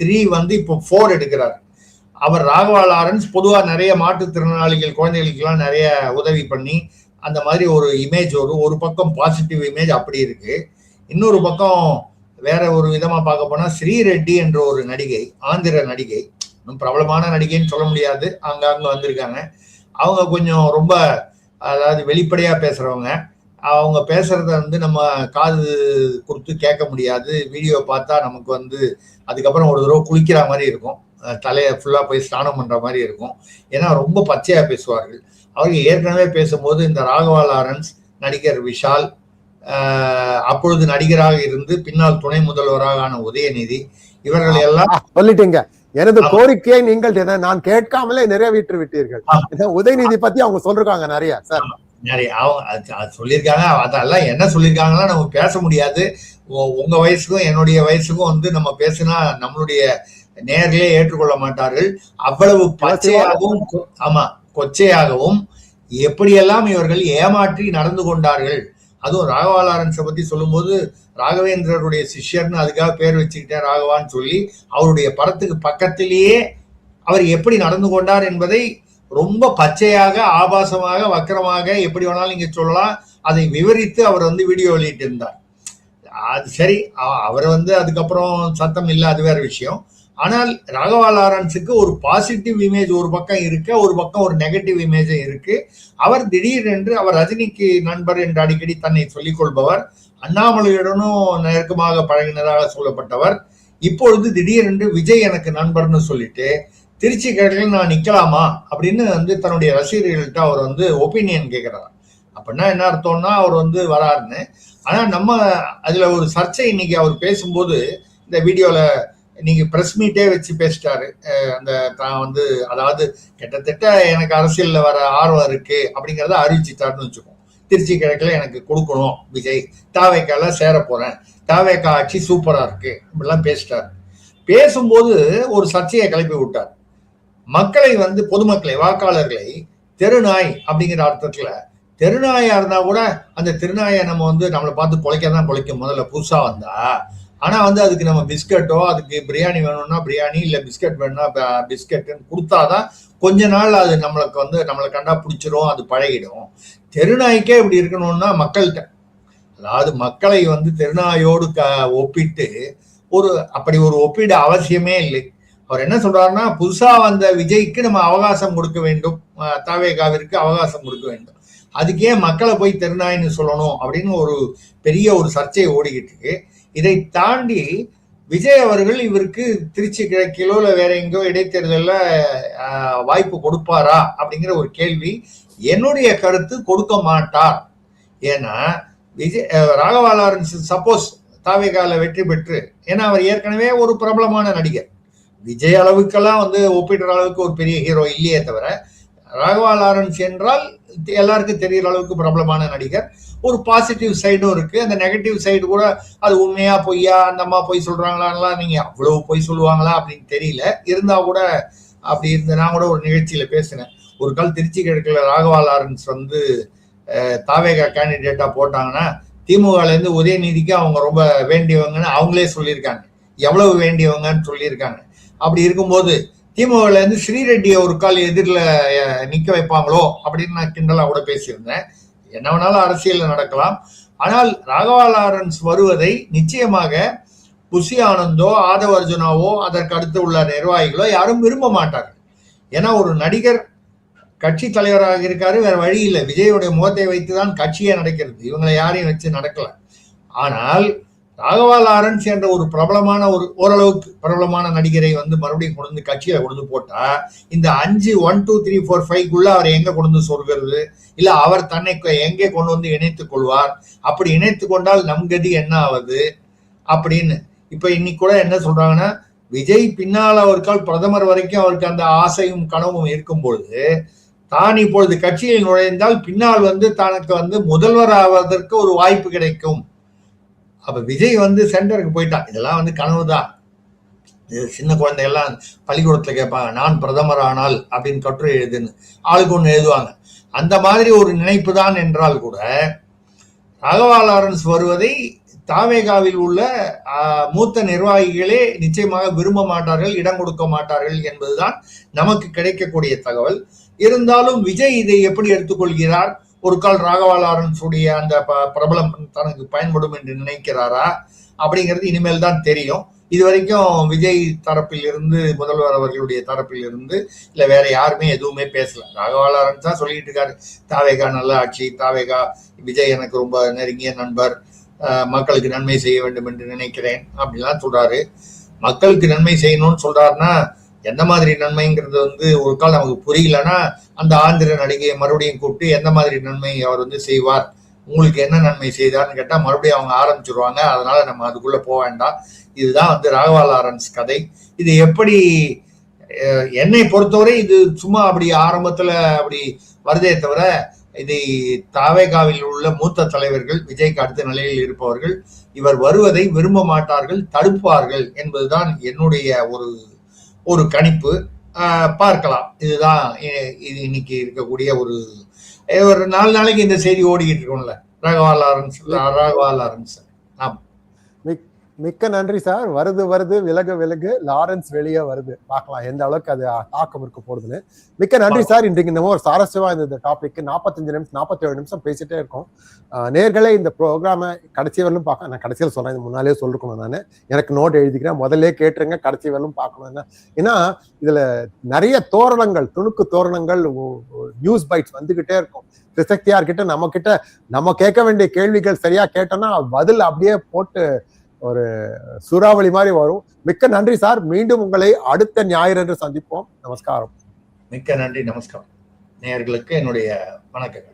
Speaker 3: 3 இப்போ 4 எடுக்கிறார். அவர் ராகவா லாரன்ஸ் பொதுவாக நிறைய மாற்றுத்திறனாளிகள் குழந்தைகளுக்கெல்லாம் நிறைய உதவி பண்ணி அந்த மாதிரி ஒரு இமேஜ், ஒரு பக்கம் பாசிட்டிவ் இமேஜ் அப்படி இருக்கு. இன்னொரு பக்கம் வேற ஒரு விதமா பார்க்க போனா ஸ்ரீரெட்டி என்ற ஒரு நடிகை, ஆந்திர நடிகை, இன்னும் பிரபலமான நடிகைன்னு சொல்ல முடியாது, அங்க வந்திருக்காங்க. அவங்க கொஞ்சம் ரொம்ப அதாவது வெளிப்படையா பேசுறவங்க. அவங்க பேசுறத நம்ம காது கொடுத்து கேட்க முடியாது. வீடியோ பார்த்தா நமக்கு அதுக்கப்புறம் ஒரு தடவை குளிக்கிற மாதிரி இருக்கும், தலையை ஃபுல்லா போய் ஸ்நானம் பண்ற மாதிரி இருக்கும். ஏன்னா ரொம்ப பச்சையா பேசுவார்கள். அவங்க ஏற்கனவே பேசும்போது இந்த ராகவா லாரன்ஸ், நடிகர் விஷால், அப்பொழுது நடிகராக இருந்து பின்னால் துணை முதல்வராக ஆன உதயநிதி, இவர்கள் எல்லாம்
Speaker 2: சொல்லிட்டீங்க. எனது கோரிக்கையை நீங்கள் நான் கேட்காமலே நிறைவேற்றி விட்டீர்கள். உதயநிதி பத்தி அவங்க சொல்றாங்க நிறைய சார்,
Speaker 3: நிறைய அவங்க சொல்லியிருக்காங்க. அதெல்லாம் என்ன சொல்லியிருக்காங்கன்னா நம்ம பேச முடியாது. உங்க வயசுக்கும் என்னுடைய வயசுக்கும் நம்ம பேசினா நம்மளுடைய நேர்களே ஏற்றுக்கொள்ள மாட்டார்கள். அவ்வளவு பச்சையாகவும் கொச்சையாகவும் எப்படியெல்லாம் இவர்கள் ஏமாற்றி நடந்து கொண்டார்கள். அதுவும் ராகவா லாரன்ஸை பத்தி சொல்லும்போது ராகவேந்திரருடைய சிஷ்யர்னு அதுக்காக பேர் வச்சுக்கிட்டேன் ராகவான்னு சொல்லி, அவருடைய படத்துக்கு பக்கத்திலேயே அவர் எப்படி நடந்து கொண்டார் என்பதை ரொம்ப பச்சையாக, ஆபாசமாக, வக்கரமாக, எப்படி வேணாலும் நீங்க சொல்லலாம், அதை விவரித்து அவர் வீடியோ வெளியிட்டு இருந்தார். அது சரி, அவர் அதுக்கப்புறம் சத்தம் இல்லை, அது வேற விஷயம். ஆனால் ராகவா லாரன்ஸுக்கு ஒரு பாசிட்டிவ் இமேஜ் ஒரு பக்கம் இருக்கு, ஒரு பக்கம் ஒரு நெகட்டிவ் இமேஜ் இருக்கு. அவர் திடீரென்று அவர் ரஜினிக்கு நண்பர் என்று அடிக்கடி தன்னை சொல்லிக் கொள்பவர், அண்ணாமலையுடனும் நெருக்கமாக பழகினதாக சொல்லப்பட்டவர். இப்பொழுது திடீரென்று விஜய் எனக்கு நண்பர்னு சொல்லிட்டு திருச்சி கிழக்கில் நான் நிக்கலாமா அப்படின்னு தன்னுடைய ரசிகர்கள்ட்ட அவர் ஒப்பீனியன் கேட்கிறார். அப்படின்னா என்ன அர்த்தம்னா அவர் வராருன்னு. ஆனா நம்ம அதுல ஒரு சர்ச்சை இன்னைக்கு அவர் பேசும்போது, இந்த வீடியோல நீங்க பிரஸ் மீட்டே வச்சு பேசிட்டாரு. அந்த அதாவது கிட்டத்தட்ட எனக்கு அரசியல்ல வர ஆர்வம் இருக்கு அப்படிங்கிறத அறிவிச்சுட்டாருன்னு வச்சுக்கோம். திருச்சி கிழக்குல எனக்கு கொடுக்கணும் விஜய், தாவேக்கால சேர போறேன், தாவேக்கா ஆட்சி சூப்பரா இருக்கு, இப்படிலாம் பேசிட்டாரு. பேசும்போது ஒரு சர்ச்சையை கிளப்பி விட்டார். மக்களை பொதுமக்களை, வாக்காளர்களை தெருநாய் அப்படிங்கிற அர்த்தத்துல, தெருநாயா இருந்தா கூட அந்த திருநாயை நம்ம நம்மளை பார்த்து குலைக்கதான் குலைக்கும் முதல்ல புதுசா வந்தா. ஆனா அதுக்கு நம்ம பிஸ்கட்டோ, அதுக்கு பிரியாணி வேணும்னா பிரியாணி, இல்ல பிஸ்கட் வேணும்னா பிஸ்கட்னு கொடுத்தாதான் கொஞ்ச நாள் அது நம்மளுக்கு நம்மளை கண்டா பிடிச்சிரும், அது பழகிடும். தெருநாய்க்கே இப்படி இருக்கணும்னா மக்கள்கிட்ட, அதாவது மக்களை தெருநாயோடு ஒப்பிட்டு அப்படி ஒரு ஒப்பீடு அவசியமே இல்லை. அவர் என்ன சொல்றாருன்னா, புதுசா வந்த விஜய்க்கு நம்ம அவகாசம் கொடுக்க வேண்டும், தாவேகாவிற்கு அவகாசம் கொடுக்க வேண்டும், அதுக்கே மக்களை போய் தெருநாயின்னு சொல்லணும் அப்படின்னு ஒரு பெரிய ஒரு சர்ச்சை ஓடிக்கிட்டு இருக்கு. இதை தாண்டி விஜய் அவர்கள் இவருக்கு திருச்சி கிழக்கிலோ இல்ல வேற எங்கோ இடைத்தேர்தலில் வாய்ப்பு கொடுப்பாரா அப்படிங்கிற ஒரு கேள்வி. என்னுடைய கருத்து கொடுக்க மாட்டார். ஏன்னா ராகவா லாரன்ஸ் சப்போஸ் தாவேகால வெற்றி பெற்று, ஏன்னா அவர் ஏற்கனவே ஒரு பிரபலமான நடிகர், விஜய் அளவுக்கெல்லாம் ஒப்பிடுற அளவுக்கு ஒரு பெரிய ஹீரோ இல்லையே தவிர, ராகவா லாரன்ஸ் என்றால் எல்லாருக்கும் தெரியற அளவுக்கு பிரபலமான நடிகர். ஒரு பாசிட்டிவ் சைடும் இருக்கு, அந்த நெகட்டிவ் சைடு கூட அது உண்மையா பொய்யா, அந்த அம்மா பொய் சொல்றாங்களா, நீங்க அவ்வளவு பொய் சொல்லுவாங்களா அப்படின்னு தெரியல. இருந்தா கூட அப்படி இருந்த, நான் கூட ஒரு நிகழ்ச்சியில பேசினேன். ஒரு கால் திருச்சி கிழக்குல ராகவா லாரன்ஸ் தாவேகா கேண்டிடேட்டா போட்டாங்கன்னா திமுகல இருந்து உதயநிதிக்கு அவங்க ரொம்ப வேண்டியவங்கன்னு அவங்களே சொல்லியிருக்காங்க, எவ்வளவு வேண்டியவங்கன்னு சொல்லியிருக்காங்க. அப்படி இருக்கும்போது திமுகல இருந்து ஸ்ரீரெட்டியை ஒரு கால் எதிரில் நிக்க வைப்பாங்களோ அப்படின்னு நான் கிண்டலா கூட பேசியிருந்தேன். என்ன வேணாலும் அரசியல் நடக்கலாம். ஆனால் ராகவா லாரன்ஸ் வருவதை நிச்சயமாக புஷி ஆனந்தோ ஆதவ் அர்ஜுனாவோ அதற்கு அடுத்து உள்ள நிர்வாகிகளோ யாரும் விரும்ப மாட்டார்கள். ஏன்னா ஒரு நடிகர் கட்சி தலைவராக இருக்காரு, வேற வழி இல்லை. விஜயுடைய முகத்தை வைத்துதான் கட்சியே நடக்கிறது, இவங்களை யாரையும் வச்சு நடக்கல. ஆனால் ராகவா லாரன்ஸ் என்ற ஒரு பிரபலமான ஓரளவுக்கு பிரபலமான நடிகரை மறுபடியும் கொண்டு வந்து கட்சியில கொண்டு போட்டா இந்த 5 1 2 3 4 5 அவரை எங்க கொண்டு வந்து சொல்கிறது, இல்ல அவர் தன்னை எங்கே கொண்டு வந்து இணைத்துக் கொள்வார், அப்படி இணைத்து கொண்டால் நம் கதி என்ன ஆவது அப்படின்னு. இப்ப இன்னைக்கு கூட என்ன சொல்றாங்கன்னா, விஜய் பின்னால் அவருக்கால் பிரதமர் வரைக்கும் அவருக்கு அந்த ஆசையும் கனவும் இருக்கும் பொழுது தான் இப்பொழுது கட்சியில் நுழைந்தால் பின்னால் தனக்கு முதல்வர் ஆவதற்கு ஒரு வாய்ப்பு கிடைக்கும். அப்ப விஜய் சென்டருக்கு போயிட்டான். இதெல்லாம் கனவுதான். சின்ன குழந்தைகள்லாம் பள்ளிக்கூடத்துல கேட்பாங்க, நான் பிரதமர் ஆனால் அப்படின்னு கட்டுரை எழுதுன்னு ஆளுக்கு ஒண்ணு எழுதுவாங்க. அந்த மாதிரி ஒரு நினைப்பு தான் என்றால் கூட ராகவா லாரன்ஸ் வருவதை தாவேகாவில் உள்ள மூத்த நிர்வாகிகளே நிச்சயமாக விரும்ப மாட்டார்கள், இடம் கொடுக்க மாட்டார்கள் என்பதுதான் நமக்கு கிடைக்கக்கூடிய தகவல். இருந்தாலும் விஜய் இதை எப்படி எடுத்துக்கொள்கிறார், ஒரு கால் ராகவா லாரன்ஸ் உடைய அந்த பிரபலம் தனக்கு பயன்படும் என்று நினைக்கிறாரா அப்படிங்கிறது இனிமேல் தான் தெரியும். இதுவரைக்கும் விஜய் தரப்பில் இருந்து முதல்வர் அவர்களுடைய தரப்பில் இருந்து இல்ல வேற யாருமே எதுவுமே பேசல. ராகவா லாரன்ஸ் தான் சொல்லிட்டு இருக்காரு, தாவேகா நல்ல ஆட்சி, தாவேகா விஜய் எனக்கு ரொம்ப நெருங்கிய நண்பர், மக்களுக்கு நன்மை செய்ய வேண்டும் என்று நினைக்கிறேன் அப்படிலாம் சொல்றாரு. மக்களுக்கு நன்மை செய்யணும்னு சொல்றாருன்னா எந்த மாதிரி நன்மைங்கிறது ஒரு கால் நமக்கு புரியலன்னா அந்த ஆந்திர நடிகையை மறுபடியும் கூப்பிட்டு எந்த மாதிரி நன்மை அவர் செய்வார், உங்களுக்கு என்ன நன்மை செய்தார்னு கேட்டா மறுபடியும் அவங்க ஆரம்பிச்சிருவாங்க. அதனால நம்ம அதுக்குள்ள போக வேண்டாம். இதுதான் ராகவா லாரன்ஸ் கதை. இது எப்படி என்னை பொறுத்தவரை இது சும்மா அப்படி ஆரம்பத்துல அப்படி வருதே தவிர இதை தாவேகாவில் உள்ள மூத்த தலைவர்கள், விஜய்க்கு அடுத்த நிலையில் இருப்பவர்கள் இவர் வருவதை விரும்ப மாட்டார்கள், தடுப்பார்கள் என்பதுதான் என்னுடைய ஒரு கணிப்பு. பார்க்கலாம். இதுதான் இது இன்னைக்கு இருக்கக்கூடிய ஒரு 4 நாளைக்கு இந்த செய்தி ஓடிக்கிட்டு இருக்கோம்ல, ராகவா லாரன்ஸ். ஆமா,
Speaker 2: மிக்க நன்றி சார். வருது விலகு லாரன்ஸ் வெளியே வருது. பார்க்கலாம் எந்த அளவுக்கு அது தாக்கம் இருக்க போறதுன்னு. மிக்க நன்றி சார். இன்றைக்கு இந்த ஒரு சுவாரஸ்யமா இந்த டாபிக் 45 நிமிஷம் 47 நிமிஷம் பேசிட்டே இருக்கோம். நேர்களே இந்த ப்ரோக்ராமை கடைசி வரலும் பார்க்க, நான் கடைசியில் சொன்னேன், இது முன்னாலே சொல்லிருக்கணும், நான் எனக்கு நோட் எழுதிக்கிறேன், முதல்ல கேட்டுருங்க, கடைசி வரலும் பார்க்கணும். ஏன்னா இதுல நிறைய தோரணங்கள், துணுக்கு தோரணங்கள், நியூஸ் பைட்ஸ் வந்துகிட்டே இருக்கும். திசக்தியார் கிட்ட நம்ம கேட்க வேண்டிய கேள்விகள் சரியா கேட்டோம்னா பதில் அப்படியே போட்டு ஒரு சூறாவளி மாதிரி வரும். மிக்க நன்றி சார். மீண்டும் உங்களை அடுத்த ஞாயிறு சந்திப்போம். நமஸ்காரம்.
Speaker 3: மிக்க நன்றி. நமஸ்காரம். நேயர்களுக்கு என்னுடைய வணக்கங்கள்.